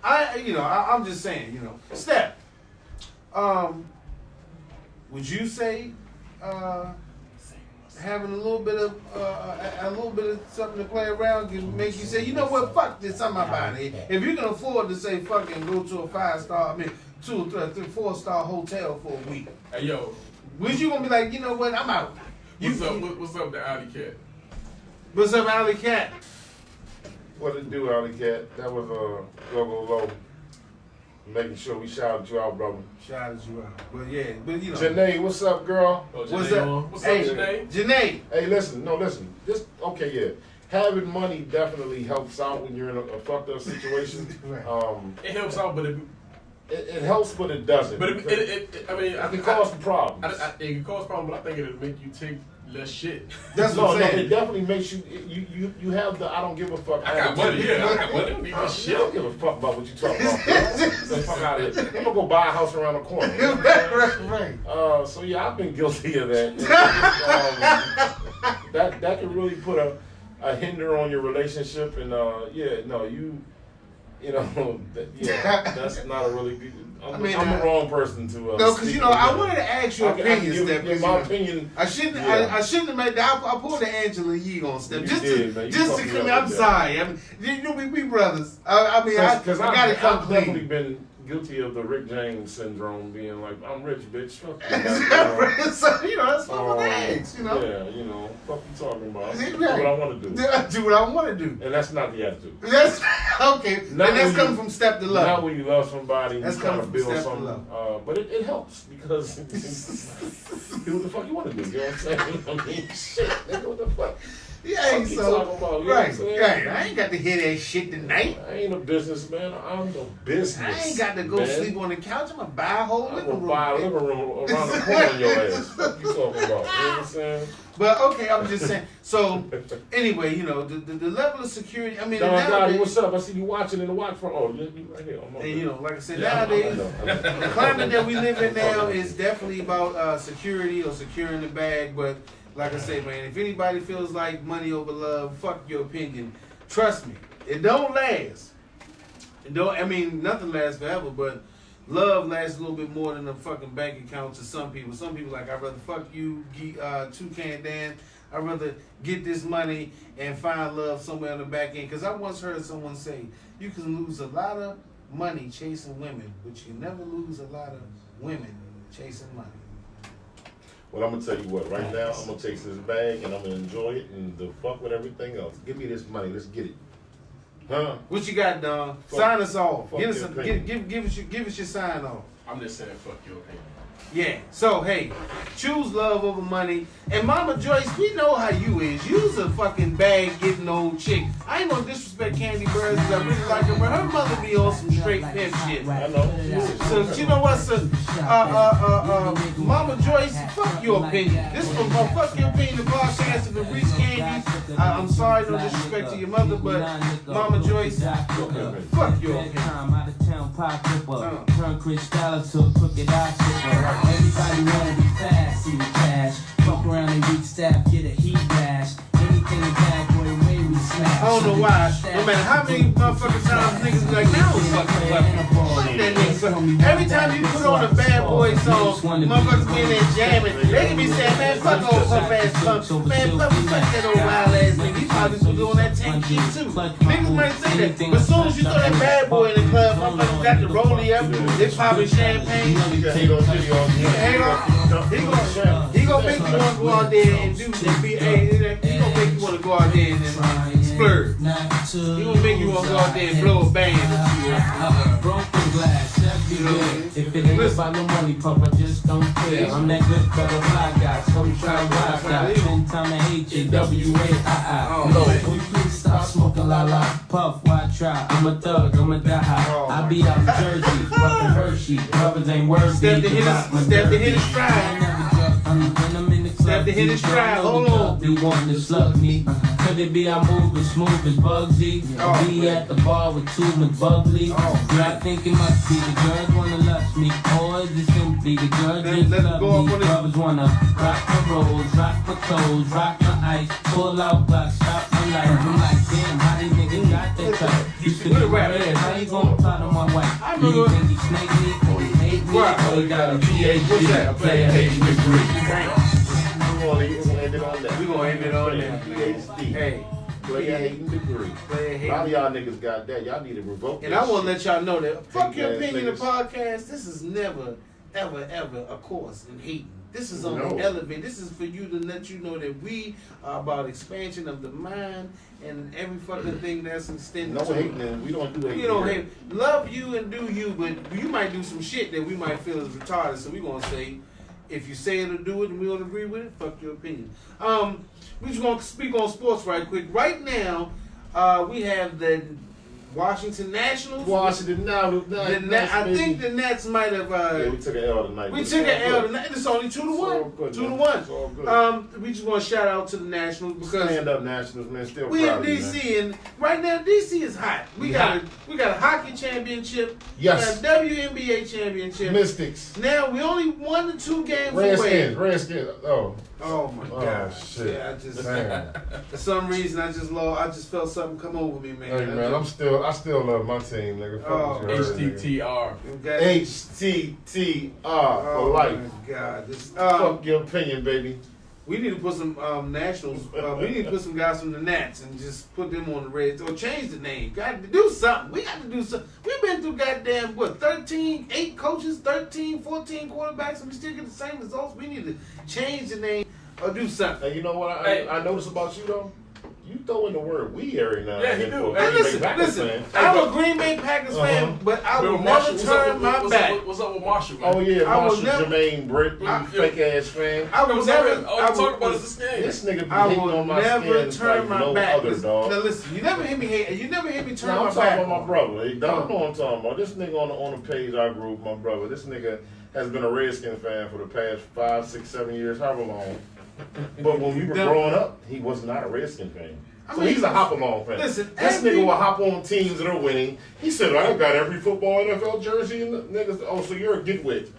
I'm just saying, Steph. Would you say having a little bit of something to play around can make you say, you know what, fuck this, I'm about it. If you can afford to say fucking go to a 5-star, 4-star hotel for a week. Hey yo, was you gonna be like, you know what, I'm out? What's up, the Alley Cat? What's up, Alley Cat? What it do, Alley Cat? That was Go Low. Making sure we shouted you out, brother. Shouted you out. But Janae, what's up, girl? Oh, what's up? What's up, Janae? Janae. Hey, listen. Just, okay, yeah. Having money definitely helps out when you're in a fucked up situation. Right. It helps out, but it helps, but it doesn't. But it can cause problems. It can cause problems, but I think it'll make you take less shit. That's what I'm saying. It definitely makes you have the I don't give a fuck. I got money, yeah. I got money. I don't need this shit. I don't give a fuck about what you talking about. Get the fuck out of here. I'm gonna go buy a house around the corner. Right. So yeah, I've been guilty of that. That can really put a hinder on your relationship, and that's not a really good. I'm the wrong person to. No, because I wanted to ask your opinion, Steph. In my opinion, I shouldn't have made that. I pulled the Angela Yee on Steph. Just to come. I'm sorry. We brothers. I gotta come clean. I've definitely been guilty of the Rick James syndrome, being like, I'm rich, bitch. Fuck you. So, that's what I ask, Yeah, fuck you talking about. Do what I want to do. Do what I want to do. And that's not the attitude. That's okay. And that's coming from step to love. Not when you love somebody, that's you kind of build step something. But it helps because do what the fuck you want to do. You know what I'm saying? I mean, shit, nigga, what the fuck? Yeah, so right. I ain't got to hear that shit tonight. I ain't a businessman. I'm the business. I ain't got to go sleep on the couch. I'm gonna buy a whole living room. I'm gonna buy a living room around the corner on your ass. What you talking about? You know what I'm saying? But okay, I'm just saying. So anyway, the level of security. I mean, nowadays, what's up? I see you watching in the watch front. Oh, you right here. And like I said, nowadays the climate that we live in now is definitely about security or securing the bag, but. Like I say, man, if anybody feels like money over love, fuck your opinion. Trust me, it don't last. Nothing lasts forever, but love lasts a little bit more than a fucking bank account to some people. Some people like, I'd rather fuck you, Toucan Dan. I'd rather get this money and find love somewhere on the back end. Because I once heard someone say, you can lose a lot of money chasing women, but you can never lose a lot of women chasing money. Well, I'm gonna tell you what. Right now, I'm gonna take this bag and I'm gonna enjoy it and the fuck with everything else. Give me this money. Let's get it. Huh? What you got, Don? Sign us off. Give us your sign off. I'm just saying, fuck your opinion. Yeah. So hey, choose love over money. And Mama Joyce, we know how you is. You's a fucking bag getting old chick. I ain't gonna disrespect Candy Birds because I really like her, but her mother be on some straight pimp shit. I know. So you know what, sir? Mama Joyce, fuck your opinion. This is fuck your opinion. The podcast of the Reese Candy. I'm sorry, no disrespect to your mother, but Mama Joyce, fuck your opinion. Turn Cristal to a crooked eye. Everybody wanna be fast, see the cash. Fuck around and reach staff, get a heat dash. Anything a bad boy way we smash. I don't know why. No matter how many motherfucking times niggas be like, now it's fucking fuck that nigga. Every time you put on a bad boy song, motherfuckers be in there jamming. They can be saying, man, fuck old puff ass punk. Man, fuck that old wild ass nigga. He probably still doing that tank shit too. Niggas might say that, but as soon as you throw that bad boy in the club, motherfuckers got the rollie up, they popping champagne. He gonna make you want to go out there and do the BA. He gonna make you want to go out there and splurge. He gonna make you want to go out there and blow a band. Broken glass, you get. If it ain't about no money, pump, I just don't care. I'm that good brother, fly guy, so you try to rock out. 10 times I hate you, W-A-I-I. No, will you please stop smoking la-la? Puff, why try? I'm a thug, I'm a die. I be out in Jersey, fucking Hershey. Brothers ain't worthy. Step to hit his stride. Step to hit his stride. Hold on. Be wanting to slug me. Could it be I move as smooth as Bugsy? Be at the bar with two McBubbly. Do I think it must be the girls wanna lust me? Or is it simply the girls just love me? Brothers wanna rock the rolls, rock my toes, rock my ice, pull out block, stop my life. I'm like, damn, how these niggas got that type? Used to be red, how you gonna plot on my wife? Do you think he snake me or he hate me? Or he got a PhD, a player hating degree? We're gonna end it on that. We're gonna end it on that. PhD. Hey. Player hating degree. A lot of y'all niggas got that. Y'all need to revoke that. And I want to let y'all know that fuck your Hate-ass opinion of niggas. podcast. This is never, ever, ever a course in hating. This is on the elevate. This is for you to let you know that we are about expansion of the mind and every fucking thing that's extended. No to hating, man. We don't do hate. You don't hate. Love you and do you, but you might do some shit that we might feel is retarded. So we gonna say, if you say it or do it and we don't agree with it, fuck your opinion. We just gonna speak on sports right quick. Right now, we have the Washington Nationals. I think the Nets might have. Yeah, we took an L tonight. We took an L tonight. It's only 2-1. 2-1. We just want to shout out to the Nationals because stand up Nationals, man. Still we proud in of you, DC, and right now DC is hot. We got a hockey championship. Yes. We got a WNBA championship. Mystics. Now we only 1 to 2 games away. Redskins. Oh my God! Shit. Yeah, I just for some reason I just felt something come over me, man. Hey man, I still love my team, nigga. HTTR. HTTR for life. My God, fuck your opinion, baby. We need to put some Nationals. We need to put some guys from the Nats and just put them on the Reds or change the name. Got to do something. We got to do something. We've been through goddamn 8 coaches, 13, 14 quarterbacks, and we still get the same results. We need to change the name or do something. And you know what I notice about you though? You throw in the word "we" every now and then. Yeah, he do. Hey, listen. I'm a Green Bay Packers fan, but I will never turn my back. What's up with Marshall, man? Oh yeah, Marshall, Jermaine Britt, fake ass fan. I will never. Talk about the skin. This nigga be I hating will on my never skin turn like my no back. other dog. Now listen, you never hear me hate. You never hear me turn I'm my talking back. about my brother. You don't know what I'm talking about. This nigga on the page I grew up, my brother. This nigga has been a Redskin fan for the past 5, 6, 7 years, however long. But when we were growing up, he was not a Redskin fan. So he's a hop along fan. Listen, this nigga will hop on teams that are winning. He said, "I got every football NFL jersey." And niggas, oh, so you're a Getwit.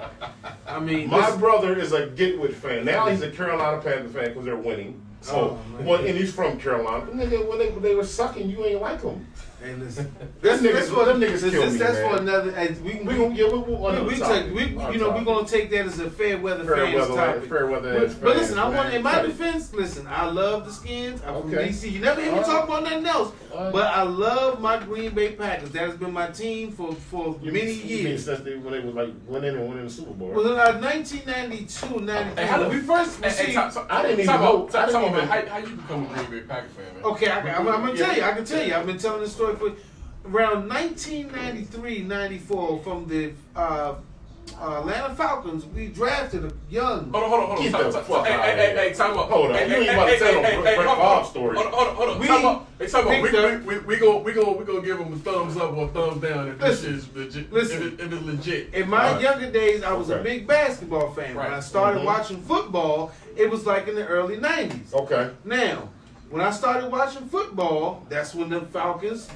I mean, my brother is a Getwit fan. Now he's a Carolina Panthers fan because they're winning. So, and he's from Carolina. But nigga, when they were sucking, you ain't like them. Hey, listen. Them niggas kill me, That's man. for another. We're gonna take that as a fair weather fans topic. Fair weather but listen, I want in my defense. Listen, I love the Skins. I'm from DC. You never hear me talk about nothing else. But I love my Green Bay Packers. That has been my team for many years. Since when they was like winning the Super Bowl. Well, in 1992, 93. Hey, how did we first? I didn't even know. How you become a Green Bay Packers fan, man? Okay, I'm gonna tell you. I can tell you. I've been telling this story for around 1993, 94 from the Atlanta Falcons. We drafted a young. Hold on. Get the fuck out of Hey, time out. Hold on. You ain't about to tell no Brett Favre story. Hold on. Time out. We gonna give him a thumbs up or a thumbs down if this is legit. Listen, if it's legit. In my younger days, I was a big basketball fan. When I started watching football, it was like in the early 90s. Okay. Now, when I started watching football, that's when the Falcons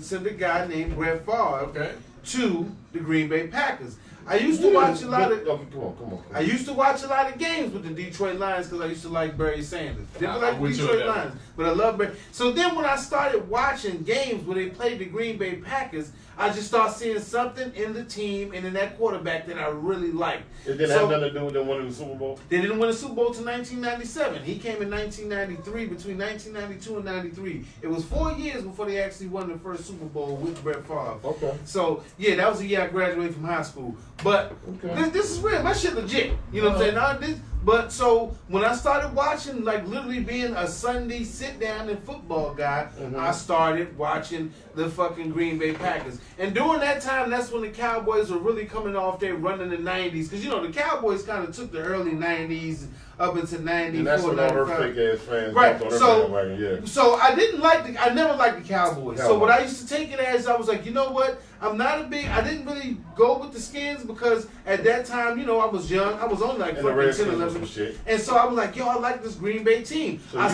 sent a guy named Brett Favre to the Green Bay Packers. I used to watch a lot of. Come on. I used to watch a lot of games with the Detroit Lions because I used to like Barry Sanders. Didn't like the Detroit Lions, but I love Barry. So then when I started watching games where they played the Green Bay Packers, I just started seeing something in the team and in that quarterback that I really liked. It didn't have nothing to do with them winning the Super Bowl? They didn't win the Super Bowl until 1997. He came in 1993, between 1992 and 93. It was 4 years before they actually won the first Super Bowl with Brett Favre. Okay. So, yeah, that was the year I graduated from high school. But this is real. My shit legit. You know what I'm saying? But so when I started watching, like literally being a Sunday sit down and football guy, I started watching the fucking Green Bay Packers. And during that time, that's when the Cowboys were really coming off their run in the 90s. Because, you know, the Cowboys kind of took the early 90s up into 94, and that's when all their fake ass fans right. jumped on their bandwagon, yeah. So I never liked the Cowboys. So what I used to take it as, I was like, you know what? I didn't really go with the Skins because at that time, you know, I was young. I was only like 10, 11. And so I was like, yo, I like this Green Bay team. So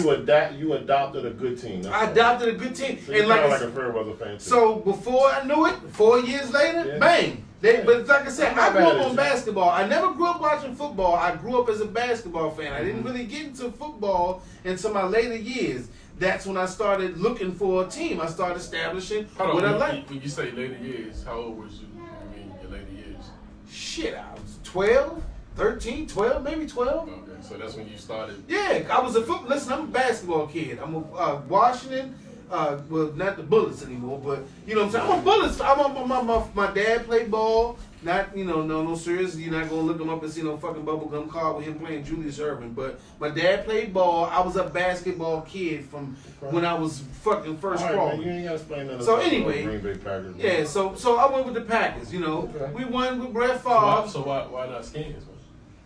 you adopted a good team. I adopted a good team. So you and like a Fairweather fan too. So before I knew it, 4 years later, bang. But like I said, I grew up on basketball. I never grew up watching football. I grew up as a basketball fan. I didn't really get into football until my later years. That's when I started looking for a team. I started establishing what I like. When you say later years, how old was you? I mean, your later years? Shit, I was 12, 13, 12, maybe 12. Okay, so that's when you started. Yeah, I was listen, I'm a basketball kid. I'm a Washington. Well, not the Bullets anymore, but you know what I'm saying. I'm a Bullets. My dad played ball. Not, you know, no serious. You're not gonna look him up and see no fucking bubblegum card with him playing Julius Erving. But my dad played ball. I was a basketball kid from when I was fucking first crawling. You ain't gotta explain that. So anyway, Green Bay Packers, yeah. So I went with the Packers. You know, we won with Brett Favre. So why not Skins?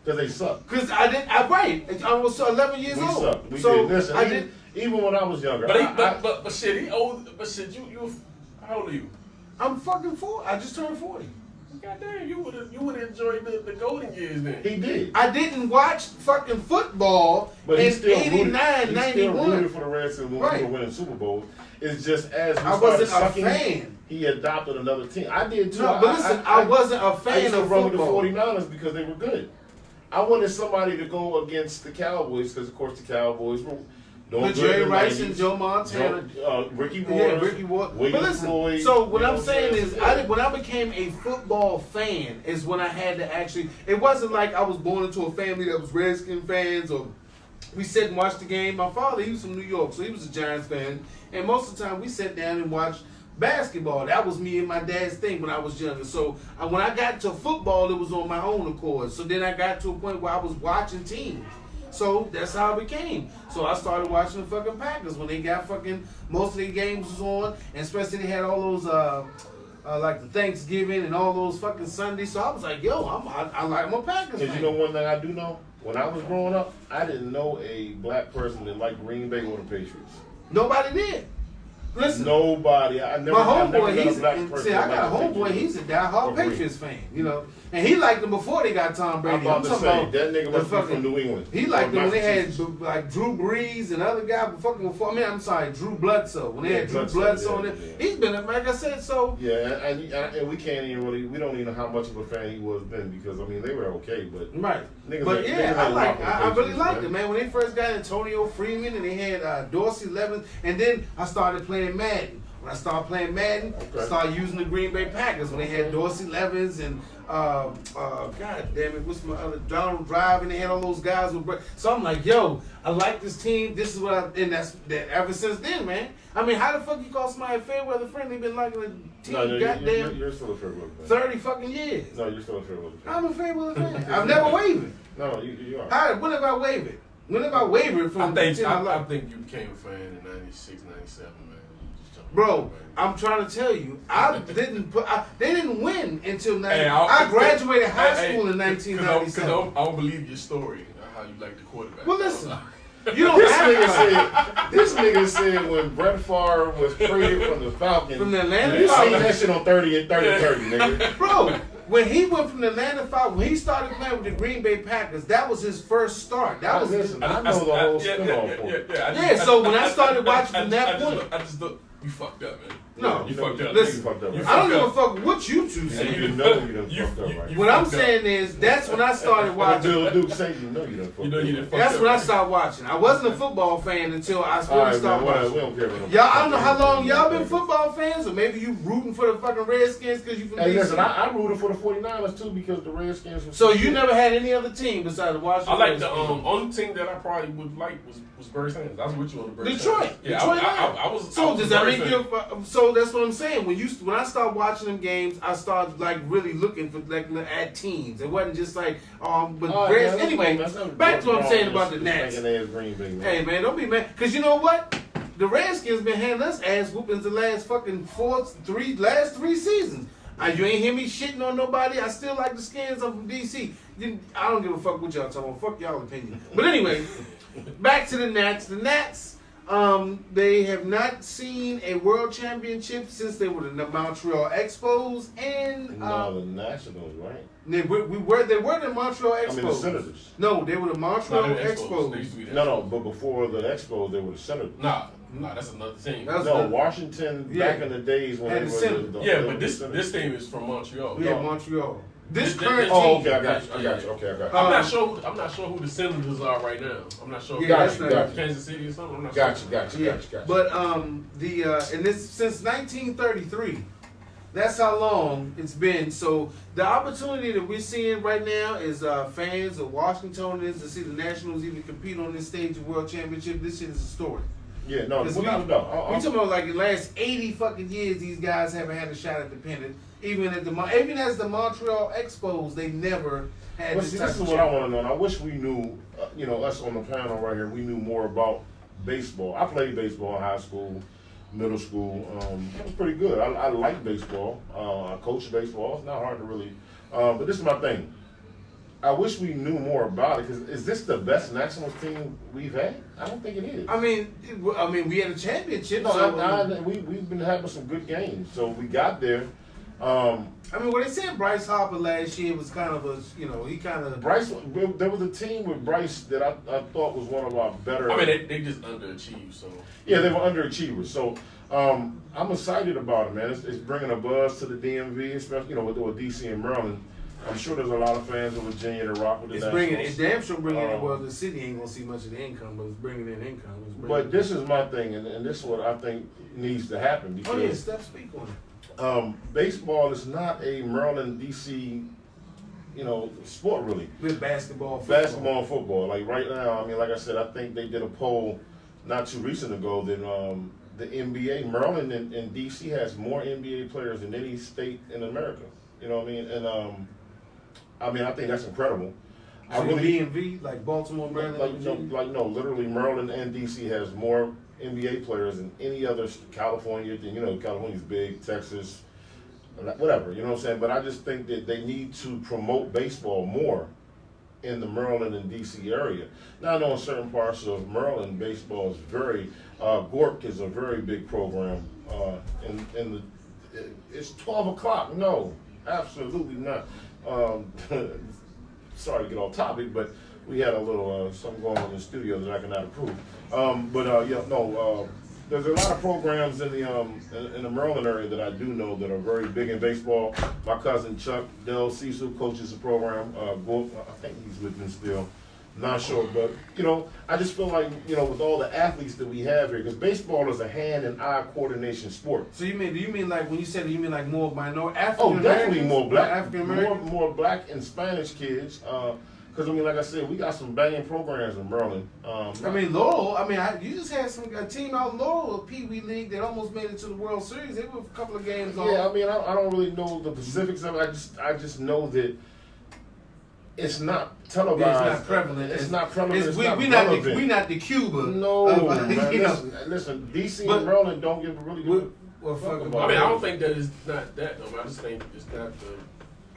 Because they suck. Because I was 11 years old. Suck. We so did. Listen, I did. Even when I was younger. But shit, he old. But shit, you how old are you? I'm fucking 40. I just turned 40. Goddamn, you would have enjoyed the golden years then. He did. I didn't watch fucking football in 89, 91. He still rooted for the Redskins when we were winning Super Bowls. It's just as I wasn't a fan. He adopted another team. I did too. No, but listen, I wasn't a fan I used to of run with the football. 49ers because they were good. I wanted somebody to go against the Cowboys because, of course, the Cowboys were doing good. Jerry Rice and Joe Montana. Ricky Waters. Yeah, Ricky Waters. William But listen, Floyd, so what I'm saying is, when I became a football fan is when I had to actually, it wasn't like I was born into a family that was Redskin fans or we sat and watched the game. My father, he was from New York, so he was a Giants fan. And most of the time we sat down and watched basketball. That was me and my dad's thing when I was younger. So when I got to football, it was on my own accord. So then I got to a point where I was watching teams. So that's how it became. So I started watching the fucking Packers when they got fucking most of their games was on, and especially they had all those like the Thanksgiving and all those fucking Sundays. So I was like, yo, I'm a Packers fan. You know one thing I do know? When I was growing up, I didn't know a black person that liked Green Bay or the Patriots. Nobody did. Listen, nobody. I never. My homeboy, I got a homeboy. He's a diehard Patriots fan. You know, and he liked them before they got Tom Brady. I'm about to say that nigga must be from New England. He liked them when they had like Drew Brees and other guy before. I'm sorry, Drew Bledsoe. When they had Drew Bledsoe on it, he's been like I said. So yeah, and we can't even really. We don't even know how much of a fan he was then because I mean they were okay, but right. But I really liked it, man. When they first got Antonio Freeman and they had Dorsey Levens, and then I started playing Madden. When I started playing Madden, I started using the Green Bay Packers when they had Dorsey Levens and God damn it, what's my other Donald Drive, and they had all those guys with. So I'm like, yo, I like this team. This is what and that's ever since then, man. I mean, how the fuck you call somebody a Fairweather friend? They've been liking the team. No, goddamn, you're still a Fairweather fan. 30 fucking years. No, you're still a Fairweather fan. I'm a Fairweather fan. I've never wavered. No, you are. When have I wavered? When have I wavered from? I think you became a fan in 96, 97, man. Bro, I'm trying to tell you, they didn't win until 90. I graduated high school in 1997. Because I don't believe your story how you like the quarterback. Well, listen. You don't this nigga said when Brett Favre was traded from the Falcons, from the Atlanta you Falcons, seen that shit on 30, nigga. Bro, when he went from the Atlanta Falcons, when he started playing with the Green Bay Packers, that was his first start. That was his. I know the whole spin-off. Yeah, so when I started watching from that point, I just thought you fucked up, man. No, you fucked up. Listen, fucked up. I don't give a fuck what you two say. You know you done fucked up, right? What I'm saying is, that's when I started watching. Bill Duke say you know you done fucked up. That's when I started watching. I wasn't a football fan until I really started watching. We don't care about y'all, I don't know how long y'all been football fans, or maybe you rooting for the fucking Redskins because you from Hey, DC. listen, I rooted for the 49ers too because the Redskins were So you never had any other team besides Washington? I like the only team that I probably would like was Bird Sanders. I was with you on the Bird Detroit. Yeah, Detroit. I was. So does that make you? So So that's what I'm saying. When I start watching them games, I start like really looking for like at teams. It wasn't just like anyway. Back to what I'm saying about the Nats. Hey man, don't be mad. Cause you know what? The Redskins been handing us ass whoopings the last fucking last three seasons. You ain't hear me shitting on nobody. I still like the Skins up from DC. I don't give a fuck what y'all talking about. Fuck y'all opinion. But anyway, back to the Nats. The Nats. They have not seen a world championship since they were the Montreal Expos and the Nationals, right? They were the Montreal Expos. I mean the Senators. No, they were the Montreal Expos. No, but before the Expos, they were the Senators. Nah, that's another team. Washington back in the days when they were but this team is from Montreal. Yeah, Montreal. This current team. Oh, okay, I got you. Okay, I got you. I'm not sure who the Senators are right now. I'm not sure. Kansas City or something. I'm not sure. Got you. But and this since 1933. That's how long it's been. So the opportunity that we're seeing right now is fans of Washingtonians to see the Nationals even compete on this stage of World Championship. This shit is a story. Yeah, no, we talking about like the last 80 fucking years, these guys haven't had a shot at the pennant. Even as the Montreal Expos, they never had. This is what I want to know. And I wish we knew. Us on the panel right here, we knew more about baseball. I played baseball in high school, middle school. It was pretty good. I like baseball. I coached baseball. It's not hard to really. But this is my thing. I wish we knew more about it, because is this the best national team we've had? I don't think it is. I mean, we had a championship. No, we've been having some good games. So we got there. When they said Bryce Harper last year was kind of Bryce. There was a team with Bryce that I thought was one of our better. I mean, they just underachieved. So yeah, they were underachievers. So I'm excited about it, man. It's bringing a buzz to the DMV, especially with DC and Maryland. I'm sure there's a lot of fans of Virginia that rock with the Nationals. It's damn sure bringing in. Well, the city ain't gonna see much of the income, but it's bringing in income. But this is my thing, and this is what I think needs to happen. Because, Steph, speak on it. Baseball is not a Maryland, DC, sport really. With basketball, and football. Like right now, like I said, I think they did a poll not too recent ago that the NBA, Maryland and DC has more NBA players than any state in America. You know what I mean? And I think that's incredible. DMV, like Baltimore, Maryland, literally Maryland and DC has more NBA players than any other. California, California's big, Texas, whatever. You know what I'm saying? But I just think that they need to promote baseball more in the Maryland and DC area. Now I know in certain parts of Maryland, baseball is very. Gork is a very big program. It's 12 o'clock. No, absolutely not. Sorry to get off topic, but we had a little something going on in the studio that I cannot approve. There's a lot of programs in the Maryland area that I do know that are very big in baseball. My cousin Chuck Del Cecil coaches the program. I think he's with me still. Not sure, but I just feel like with all the athletes that we have here, because baseball is a hand and eye coordination sport. So do you mean like when you said you mean like more minority? Oh, definitely more black, African American, more black and Spanish kids. Because like I said, we got some banging programs in Maryland. Laurel. You just had a team out in Laurel, a Pee Wee League that almost made it to the World Series. They were a couple of games on. Yeah, I don't really know the specifics of it. I just know that. It's not televised. It's not prevalent. It's not prevalent. We're not the Cuba. No, man. Listen, DC and Maryland don't give a really good. I don't think that it's not that though. I just think it's not the.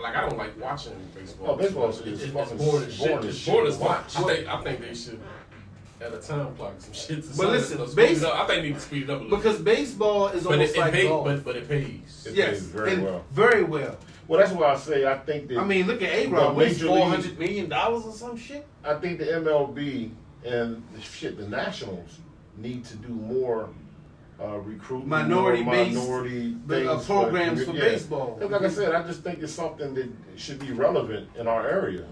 Like I don't like watching baseball. Oh, baseball is it's boring as shit. It's boring as watch. I think they should at a time clock some shit. But listen, I think they need to speed it up a little. Because baseball is almost like golf. But it pays. It pays very well. Very well. Well, that's why I say I think that. Look at A-Rod. Waste $400 million or some shit. I think the MLB and the Nationals need to do more recruiting, minority programs for baseball. Like I said, I just think it's something that should be relevant in our area.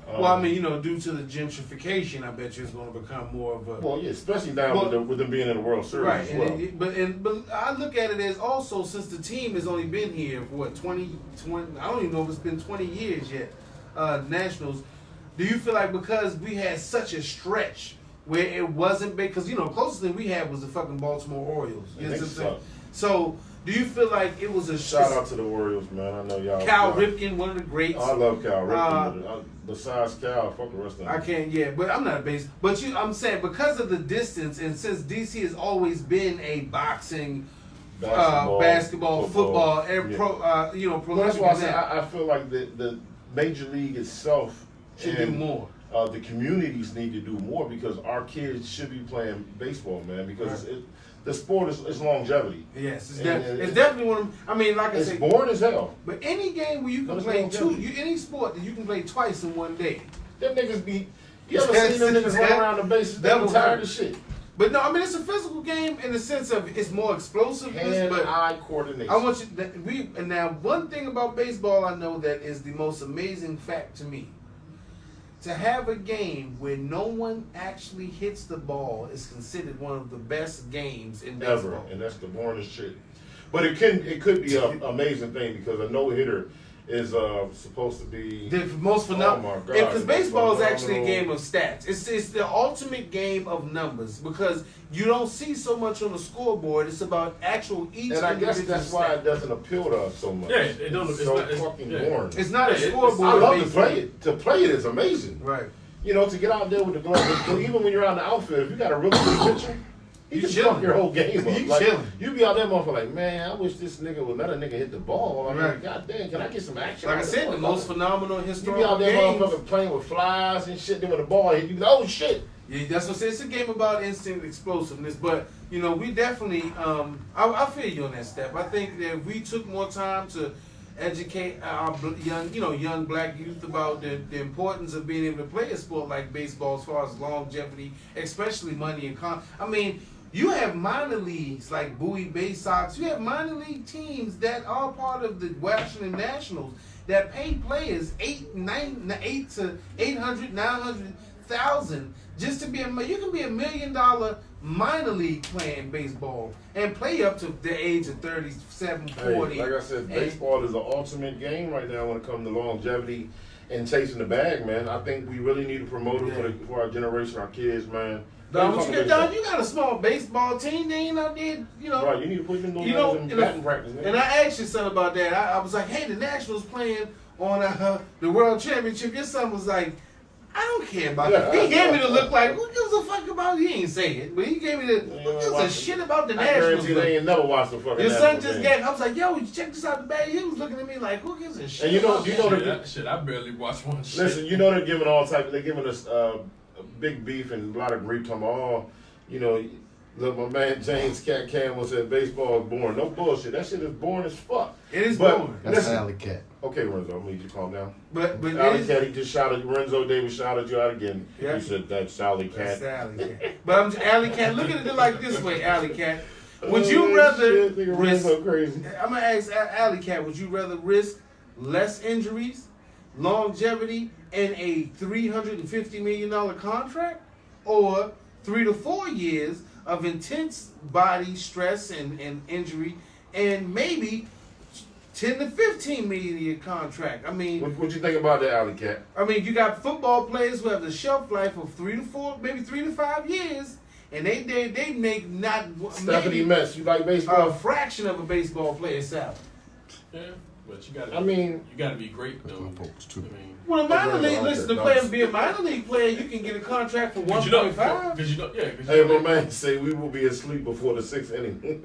Due to the gentrification, I bet you it's going to become more of a. Well, yeah, especially now with them being in the World Series. Right, as well. but I look at it as also since the team has only been here for 20. I don't even know if it's been 20 years yet. Nationals. Do you feel like because we had such a stretch where it wasn't big, because closest thing we had was the fucking Baltimore Orioles. I think so. So Do you feel like it was a shout out to the Orioles, man? I know y'all. Cal Ripken, one of the greats. I love Cal Ripken. Besides Cal, fuck the rest of them. I can't, but I'm not a base. But I'm saying because of the distance, and since DC has always been a boxing, basketball, football, and prolific. That's why I say I feel like the major league itself should do more. The communities need to do more because our kids should be playing baseball, man. Because the sport is longevity. Yes, it's definitely one of them. I mean, like I it's said, boring as hell. But any game where you can play any sport that you can play twice in one day. Them niggas be. You ever seen them niggas run around the bases? They're tired of shit. But no, I mean it's a physical game in the sense of it's more explosiveness, but eye coordination. I want you and now one thing about baseball I know that is the most amazing fact to me. To have a game where no one actually hits the ball is considered one of the best games in baseball. Ever, and that's the boringest shit. But it could be an amazing thing because a no hitter is supposed to be the most phenomenal. Oh my God! Because baseball is actually a game of stats. It's the ultimate game of numbers because you don't see so much on the scoreboard. It's about actual each. And I guess that's why it doesn't appeal to us so much. Yeah, it don't. It's so fucking boring. It's not a scoreboard. I love to play it. To play it is amazing. Right. You know, to get out there with the glove. Even when you're out in the outfield, if you got a really good pitcher, you can fuck your whole game up. You chilling. You be out there, motherfucker, like, man, I wish this nigga would let a nigga hit the ball. I mean, God damn, can I get some action? Like I said, the most phenomenal historical games. You be out there, games. motherfucker, playing with flies and shit. Then when the ball hit, you be like, oh shit. Yeah, that's what I said. It's a game about instinct explosiveness, but you know, we definitely. I feel you on that step. I think that if we took more time to educate our young black youth about the importance of being able to play a sport like baseball as far as longevity, especially money and I mean, you have minor leagues like Bowie Bay Sox. You have minor league teams that are part of the Washington Nationals that pay players $800,000 to $900,000 just to be you can be $1 million minor league playing baseball and play up to the age of 37, 40. Hey, like I said, baseball is the ultimate game right now when it comes to longevity and chasing the bag, man. I think we really need to promote it for our generation, our kids, man. Don, you got a small baseball team. They ain't out there, you know. Right, you need to put them in batting practice, man. And I asked your son about that. I was like, hey, the Nationals playing on the World Championship. Your son was like, I don't care about that. He gave me the look like, who gives a fuck about it? He ain't say it, but he gave me the, who gives a shit about the Nationals? I guarantee they ain't never watched the fucking Your son just game. gave, I was like, yo, check this out the bag. He was looking at me like, who gives a shit? And you know shit, I barely watch one shit. Listen, you know they're giving they're giving us big beef and a lot of grief talking about, you know, look, my man James Cat Campbell said baseball is boring. No bullshit. That shit is boring as fuck. It is boring. That's Alley Cat. Okay, Renzo, I'm gonna need you to calm down. But Alley Cat, he just shouted, Renzo Davis shouted you out again. Yeah. He said, that's Alley Cat. That's Alley Cat. But I'm Alley Cat. Look at it like this way, Alley Cat. Would you rather risk? Crazy. I'm gonna ask Alley Cat. Would you rather risk less injuries, longevity, and a $350 million contract, or 3 to 4 years of intense body stress and injury, and maybe 10 to 15 million year contract? I mean, what you think about that, Alley Cat? I mean, you got football players who have the shelf life of 3 to 4, maybe 3 to 5 years, and they make not Stephanie Metz, you like baseball? A fraction of a baseball player's salary. Yeah, but you got. you got to be great though. Well, a minor league, listen, to play and be a minor league player, you can get a contract for 1.5. Hey, my man say we will be asleep before the 6th inning.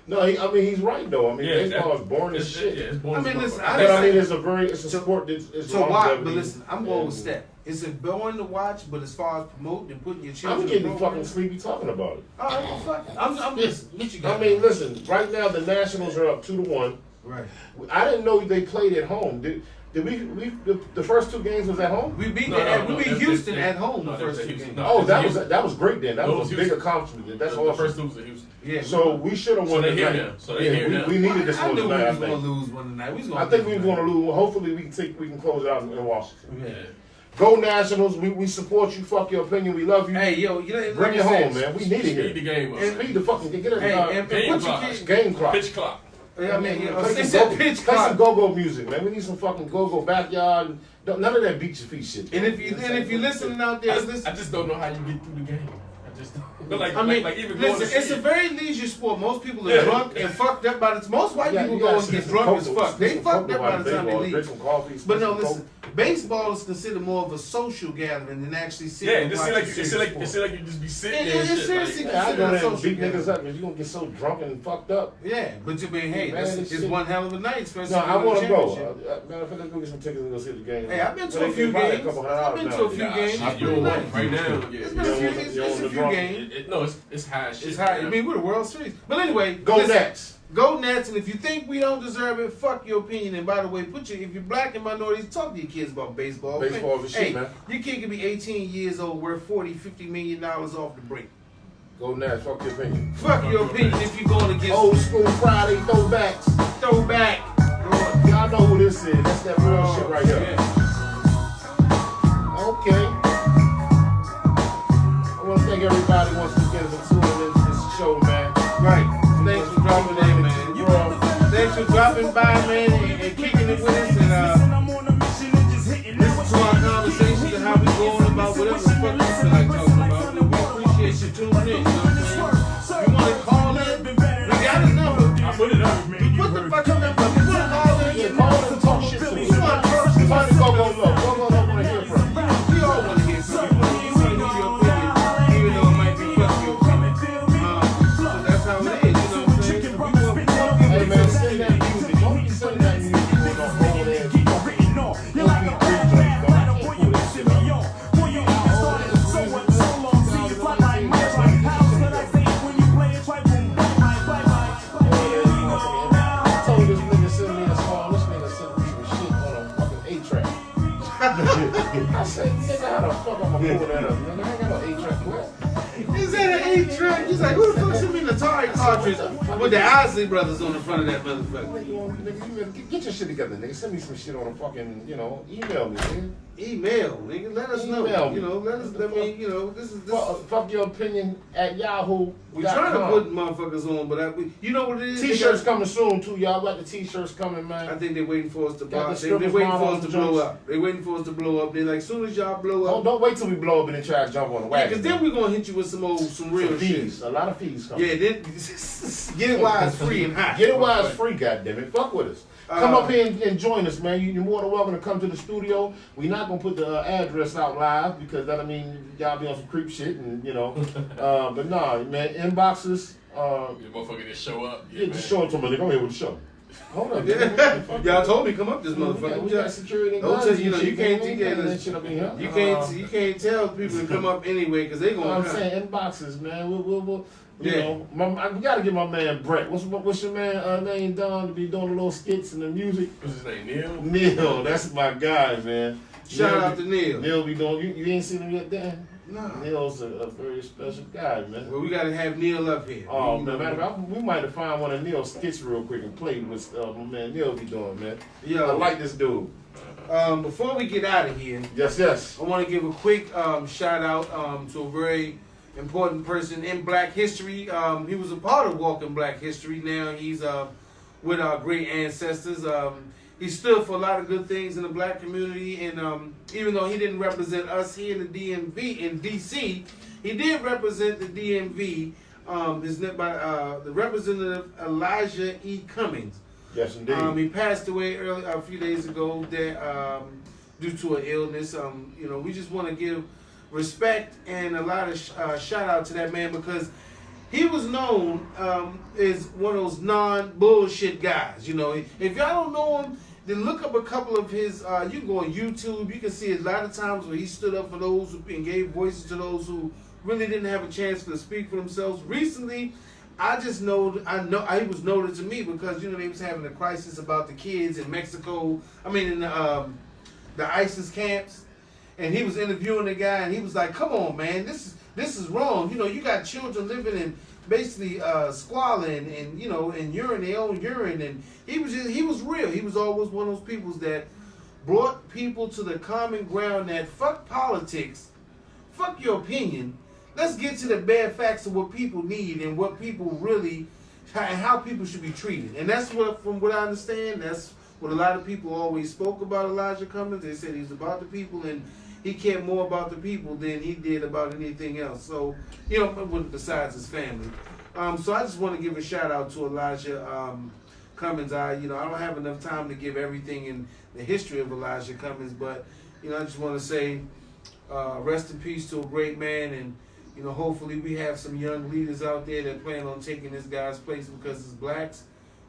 No, he's right though. I mean, baseball is boring as shit. Yeah, it's boring. I mean, listen, it's a sport that's to watch. But listen, I'm going with Steph. It's boring to watch, but as far as promoting and putting your children, I'm getting fucking sleepy talking about it. All right, well, fuck it. I'm just. What you got? I mean, listen. Right now, the Nationals are up 2-1. Right. I didn't know they played at home. Did we the first 2 games was at home? We beat Houston at home the first 2 games. That was great then. That was a big accomplishment. That's all. The first 2 was at Houston. Yeah. So we should have won tonight. We needed this one tonight. I knew we was gonna lose one tonight. I think we was gonna lose. Hopefully we can close it out in Washington. Yeah. Go Nationals. We support you. Fuck your opinion. We love you. Hey, yo, bring it home, man. We need it here. Speed the game up. Speed the fucking get it. Game clock. Game clock. Pitch clock. Yeah, I mean, play some go-go music, man. We need some fucking go-go backyard. None of that beat your feet shit. And if you're listening out there, I just don't know how you get through the game. I just don't. But like, I mean, like even going listen, to it's see a it. very leisure sport. Most people are drunk and fucked up by the most white people go and get drunk as fuck. They fucked up by the time they leave. Some coffee, But no, listen, baseball is considered more of a social gathering than actually sitting. Yeah, and it watching seems serious like sport. it seems like you just be sitting Yeah, there. and it's shit, seriously like, I go there and social beat gathering. niggas up because you're gonna get so drunk and fucked up. Yeah, but you mean, hey, Man, it's shit. one hell of a night, especially No, if I you win want a to go. championship. Matter of fact, let's go get some tickets and go see the game. Hey, I've been to But a they few probably games. $200 I've been to a few now. games. I It's do pretty one nice. right now. Yeah, It's been a few, it's a few games. No, it's high shit. It's high. I man. mean, we're the World Series. But anyway, Go listen, Nets. Go Nets, and if you think we don't deserve it, fuck your opinion. And by the way, if you're black and minorities, talk to your kids about baseball. Baseball is shit, hey, man. Your kid could be 18 years old, worth $40-50 million off the break. Go Nets. Fuck your opinion. Fuck your opinion if you're going against Old school Friday throwbacks. throwback. Y'all know who this is. That's that real shit right here. Yeah. Okay. I want to thank everybody once again for tuning into this show, man. Right. Thanks for dropping in, man. Thanks for dropping by, man, and kicking it with us and listen to our conversations and how we going about whatever the fuck we feel like talking about. We appreciate you tuning in. You know what I'm saying? You want to call in? We got his number. I put it up. Put the fucking number. You want to call in? Yeah, call us and talk shit to me. You want to talk shit? Somebody go low. Go want to hear from you. We all want to hear from you. We want to hear your opinion, even though it might be fucking your opinion. So that's how it is. You know what I'm saying? Hey, man, send that music. Don't be sending that music on the whole ass. I told this nigga send me a song. This nigga sent me some shit on a fucking 8-track. I said, nigga, how the fuck I'm gonna pull that up? Nigga, I ain't got no 8-track. What? Is that an 8-track? He's like, who the fuck sent me an Atari cartridge with the Isley Brothers on the front of that motherfucker? Nigga, you better get your shit together, nigga. Send me some shit on a fucking, email me, nigga. Email, nigga. Let us know. Email me. You know, let me, this is. Fuck your opinion at Yahoo. We trying to put motherfuckers on, but you know what it is? T-shirts coming soon too, y'all. Got the T-shirts coming, man. I think they're waiting for us to Got buy. the They're waiting strippers for us to blow joints. up. They're waiting for us to blow up. They're like, as soon as y'all blow up. Don't wait till we blow up and then try to jump on the Yeah, wagon. because then we're gonna hit you with some real shit. fees. A lot of fees coming. Yeah, then get it while it's free and hot. Get it while it's free, goddammit. Fuck with us. Come up here and join us, man. You're more than welcome to come to the studio. We're not gonna put the address out live because that'll mean y'all be on some creep shit and but nah, man. Inboxes. Your motherfucker just show up. Yeah, just show it to me. Like, I'm here with the show. Hold up. Y'all told me come up this motherfucker. We got security and Don't guns tell and you shit. you can't We do ain't got that. that shit up in here. You can't tell people to come up anyway because they gonna. I'm come. saying inboxes, man. We'll you Yeah. know, we gotta get my man Brett. What's your man name Don to be doing the little skits and the music? What's his name? Neil. Neil, that's my guy, man. Shout out to Neil. Neil be doing. You ain't seen him yet, Dan? No. Neil's a very special guy, man. Well, we gotta have Neil up here. Oh man, matter of fact, we might have found one of Neil's skits real quick and played with my man Neil be doing, man. Yo. I like this dude. Before we get out of here, Yes. I want to give a quick shout out to a very important person in Black history. He was a part of Walking Black History. Now he's with our great ancestors. He stood for a lot of good things in the black community, and even though he didn't represent us here in the DMV in DC, he did represent the DMV. The representative Elijah E. Cummings. Yes, indeed. He passed away a few days ago due to an illness. We just want to give respect and a lot of shout out to that man because he was known as one of those non-bullshit guys. You know, if y'all don't know him, then look up a couple of his. You can go on YouTube. You can see a lot of times where he stood up for those and gave voices to those who really didn't have a chance to speak for themselves. Recently, I know he was noted to me because they was having a crisis about the kids in Mexico. I mean, in the ISIS camps, and he was interviewing the guy, and he was like, "Come on, man, this is wrong. You got children living in basically squalling and and their own urine." And he was real. He was always one of those people that brought people to the common ground that fuck politics, fuck your opinion. Let's get to the bad facts of what people need and what people really, and how people should be treated. And that's what, from what I understand, that's what a lot of people always spoke about Elijah Cummings. They said he's about the people, and he cared more about the people than he did about anything else. So, you know, besides his family. So I just want to give a shout out to Elijah Cummings. I don't have enough time to give everything in the history of Elijah Cummings, but I just want to say rest in peace to a great man, and hopefully we have some young leaders out there that plan on taking this guy's place, because as blacks,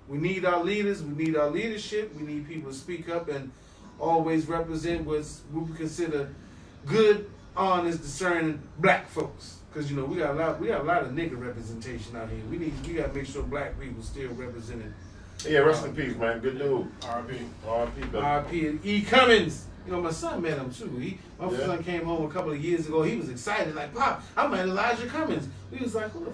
we need our leaders, we need our leadership, we need people to speak up and always represent what we consider good, honest, discerning black folks. Because we got a lot of nigga representation out here. We got to make sure black people still represented. Yeah, rest in peace, man. Good news. R.I.P. R.I.P. E. Cummings. My son met him too. My son came home a couple of years ago. He was excited, like, Pop, I met Elijah Cummings. We was like, who the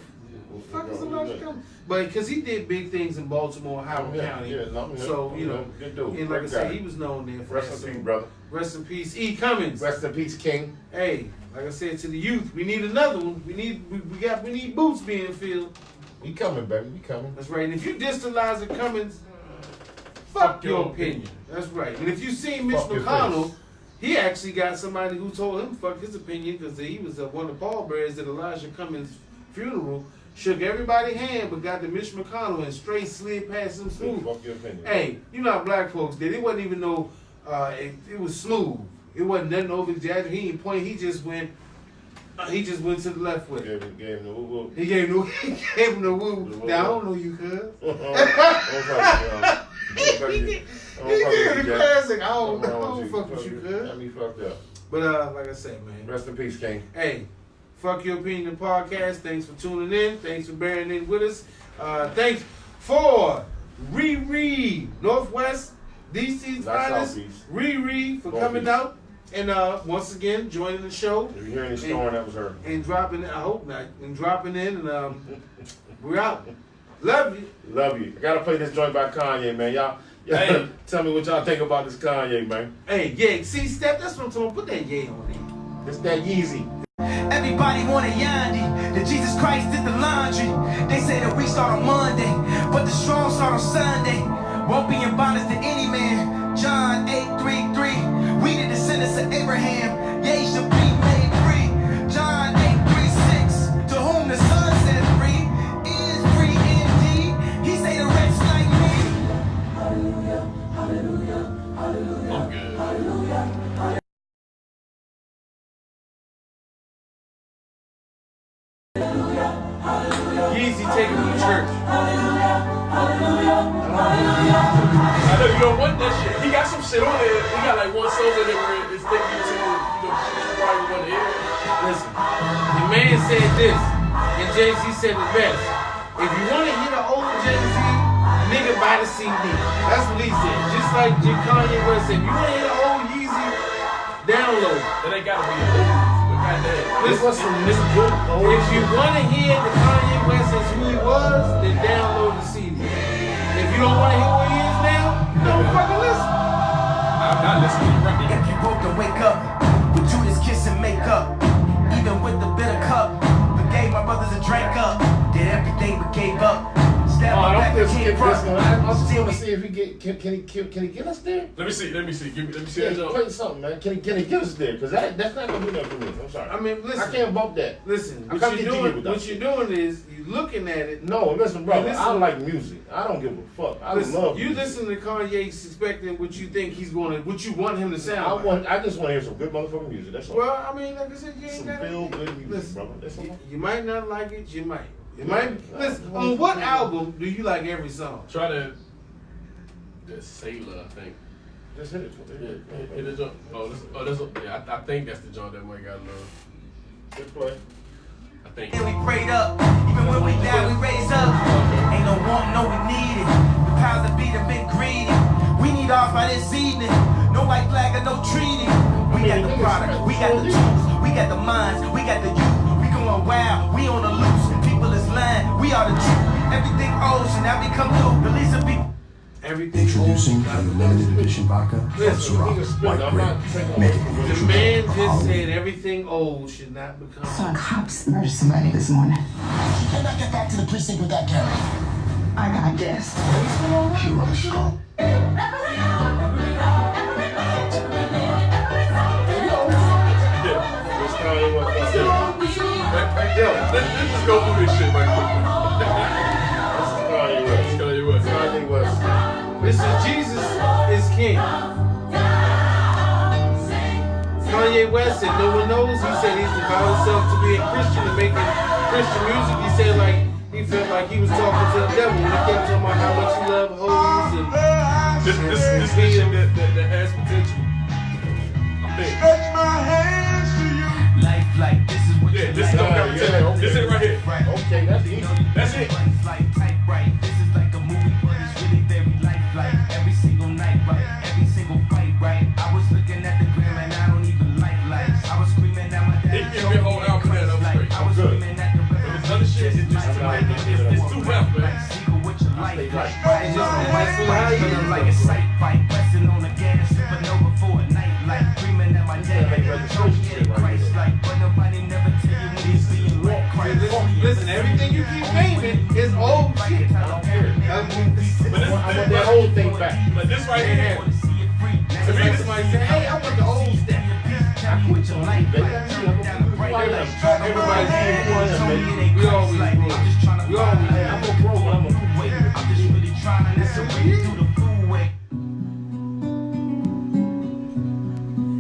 fuck is Elijah Cummings? But because he did big things in Baltimore, Howard County. So, good dude. And like I said, he was known there for rest in peace, brother. Rest in peace, E. Cummings. Rest in peace, King. Hey, like I said to the youth, we need another one. We need boots being filled. We coming, baby. We coming. That's right. And if you diss Elijah Cummings, fuck your opinion. That's right. And if you see Mitch McConnell, he actually got somebody who told him fuck his opinion, because he was one of the pallbearers at Elijah Cummings' funeral. Shook everybody's hand, but got to Mitch McConnell and straight slid past him smooth. Fuck your opinion. Hey, you know how black folks did. It wasn't even no. It was smooth. It wasn't nothing over exaggerated. He didn't point. He just went. He just went to the left with it. Gave him the woo woo. He gave him the woo. Now I don't know you, cuz. He did the classic. I don't fuck with you, cuz. Got me fucked up. But like I said, man. Rest in peace, King. Hey, Fuck Your Opinion podcast. Thanks for tuning in. Thanks for bearing in with us. Thanks for Riri Northwest DC's finest. Riri for coming out and once again joining the show. If you hear any snoring, that was her. And dropping in. I hope not. And dropping in, and we're out. Love you. Love you. I gotta play this joint by Kanye, man. Y'all hey. Tell me what y'all think about this Kanye, man. Hey, yeah, see, Steph, that's what I'm talking about. Put that yay on there. It's that Yeezy. Everybody want a Yandi, that Jesus Christ did the laundry. They say that we start on Monday, but the strong start on Sunday. Won't be in bondage to any man. John 8:33. We the descendants of Abraham. Ye shall be made free. John 8:36. To whom the Son set free is free indeed. He say the rich like me. Hallelujah, hallelujah, hallelujah. I'm good. Hallelujah. Yeezy taking me to church. I know you don't want that shit. He got some shit on there. He got like one song in there where it's thinking to probably want to hear. Listen, the man said this, and Jay-Z said it best. If you want to hear the old Jay-Z, nigga, buy the CD. That's what he said. Just like Kanye West said, if you want to hear the old Yeezy, download. That ain't gotta be old. Listen, if you want to hear the Kanye West as who he was, then download the CD. If you don't want to hear who he is now, don't fucking listen. I'm not listening to rap. If you broke to wake up, with Judas kiss and make up, even with the bitter cup, but gave my brothers a drink up, did everything but gave up. I don't think skip this one. I still want to see if he can he get us there? Let me see. Let me see that. Play something, man. Can he get us there? Because that's not gonna do nothing for me. I'm sorry. I mean, listen. I can't bump that. Listen, what you're doing is you looking at it. No, listen, brother. I like music. I don't give a fuck. I love you. Music. Listen to Kanye, expecting what you think he's going to, what you want him to sound. I just want to hear some good motherfucking music. That's all. Well, I mean, like I said, you ain't got feel good music, listen, brother. That's all. You might not like it. You might. It might. Listen. On what album do you like every song? Try to. The Sailor, I think. Just hit it. Hit the joint. Yeah. I think that's the joint that might got love. Good play. I think. And we prayed up, even when we down, we raised up. Ain't no want, no we need it. The powers that be have been greedy. We need ours by this evening. No white flag or no treaty. We got the product, we got the tools, we got the minds, we got the youth. We going wild, we on the loose. People is lying, we are the truth. Everything old should now become new. The least of people. Introducing the limited edition vodka from Ciroc, white grape, make it the man just said everything old should not become. Saw cops murder somebody this morning. You cannot get back to the precinct with that camera. I got this. Hero Skull. Let's just go through this shit right quick. Kanye West. This is Jesus is King. Kanye West said no one knows. He said he's devoted himself to being Christian and making Christian music. He said like he felt like he was talking to the devil when he kept talking about how much he loved hoes and this shit that has potential. I think. Like this is what this is this is right here. Okay, that's easy. That's it. Right. This is like a movie, but it's really very lifelike. Every single night, right? Every single fight, right? I was looking at the gram and I don't even like lights. I was screaming at my dad. They give me a whole album that I'm straight. I'm good. But this other shit is just it's too left, man. Like a sight fight, pressing on the gas, supernova for a night, like screaming at my dad. Christ, like, but nobody never tell you when he's being like Christ. Listen, everything you keep naming is old shit. That whole thing back. But this right here, to me, somebody say, hey, I want the old stuff. Everybody's here. We always grow. We always. I'm gonna grow. I'm just really trying to listen through the food way.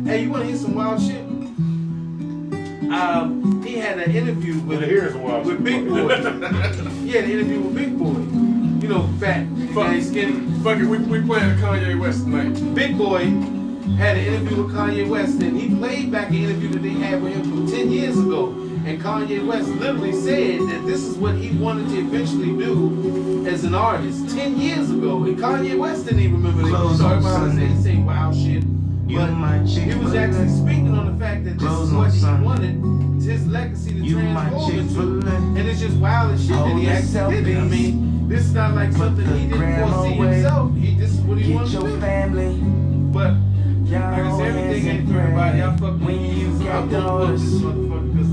Hey, you want to hear some wild shit? He had an interview with Big Boy. He had an interview with Big Boy. You know, fat, skinny. Fuck it, we playing Kanye West tonight. Big Boy had an interview with Kanye West, and he played back an interview that they had with him from 10 years ago. And Kanye West literally said that this is what he wanted to eventually do as an artist 10 years ago. And Kanye West didn't even remember that. He started about saying wild shit. But he was actually speaking on the fact that this is what he wanted, his legacy to transform into. And it's just wild as shit that he actually did it. I mean, this is not like something he didn't foresee himself. This is what he wanted to do. But like I said, everything ain't for everybody. I fuck with you. I'm gonna fuck this motherfucker because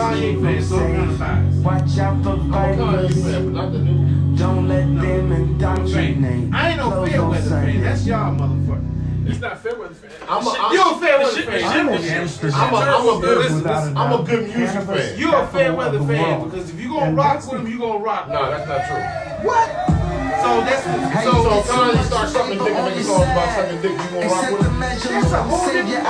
Kanye fans so kind of biased. Watch out for violence. Don't let them indoctrinate. I ain't no fair weather fan. That's y'all motherfucker. It's not fair weather fan. You're a fair weather fan. I'm a good music fan. You're a fair weather fan because if you gonna rock with him, you gonna rock. No, that's not true. What? So that's so Kanye start sucking dick and make a song about sucking dick. You gonna rock with him? That's a whole different thing.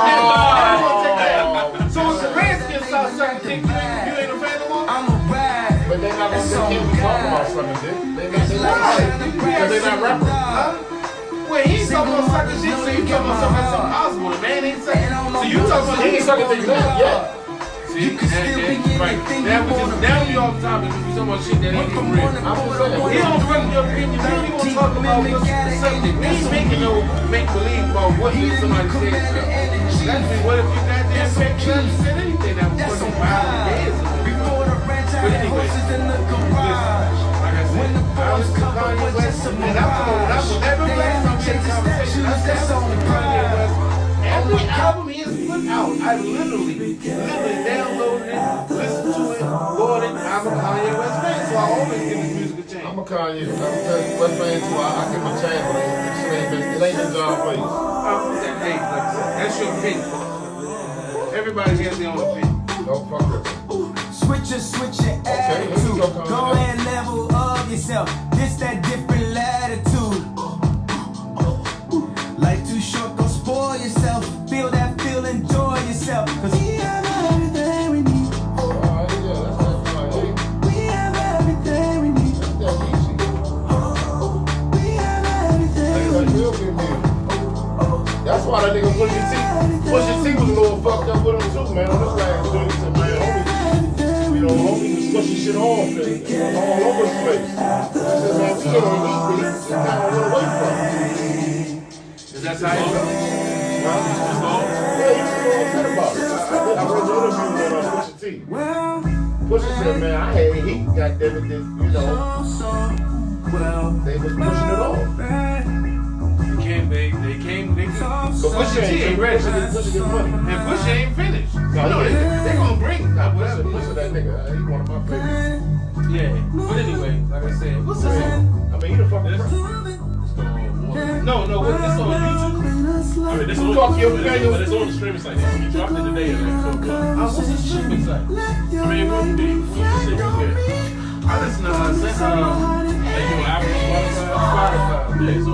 So if the Redskins start sucking dick, you ain't a fan no more? I'm a ride. But they not gonna can't be talking about sucking dick. Because they not rappers. Wait, he ain't talking about sucking dick, so you talking about something possible. The man ain't sucking. So you talking about he ain't sucking dick yet. See, right. Now we off topic because we talking about shit that ain't even real. He don't run your opinion. We don't even talk about what's the subject. We ain't making no make-believe about what somebody said. That's what if you goddamn fake said anything that was fucking wild years ago. But anyway, listen, like I said, I listen to Kanye West, and I'm never glad I'm in conversation. I said Kanye West. Every album he has put out, I literally downloaded it, listened to it, bought it. I'm a Kanye West fan, so I always give his music a chance. I'm a Kanye West fan too. I give him a chance, but it ain't his job, please. Hey, like I said, that's your opinion. Everybody has their own opinion. No, fuck it. Switch your attitude. Go and level up yourself. This that different latitude. Life too short, don't spoil yourself. Feel that feel, enjoy yourself. Cause we have everything we need. We have everything we need. We have everything we need. That's why that nigga Pusha T was a little fucked up with him too, man. On this last joint, he said, man, homie was pushing shit off and all over the place. He said, man, we don't eat, but he's kind of run away from it. Is that how you feel? Yeah, he was a little upset about it. I read the interview with Pusha T. Pusha said, man, I had heat, goddammit, you know. They was pushing it off. They came. So Pusha T ain't ready. Pusha get money. And Pusha ain't finished. No, they gonna bring it. Pusha that nigga. He one of my favorites. Yeah. But anyway, like I said, what's this on? I mean, he the fucking president. No, this on YouTube. I mean, this is on the streaming site. He dropped it today. I'm What's his streaming site? I mean, what do you shit music? I listen to they do Apple, Spotify. Yeah, so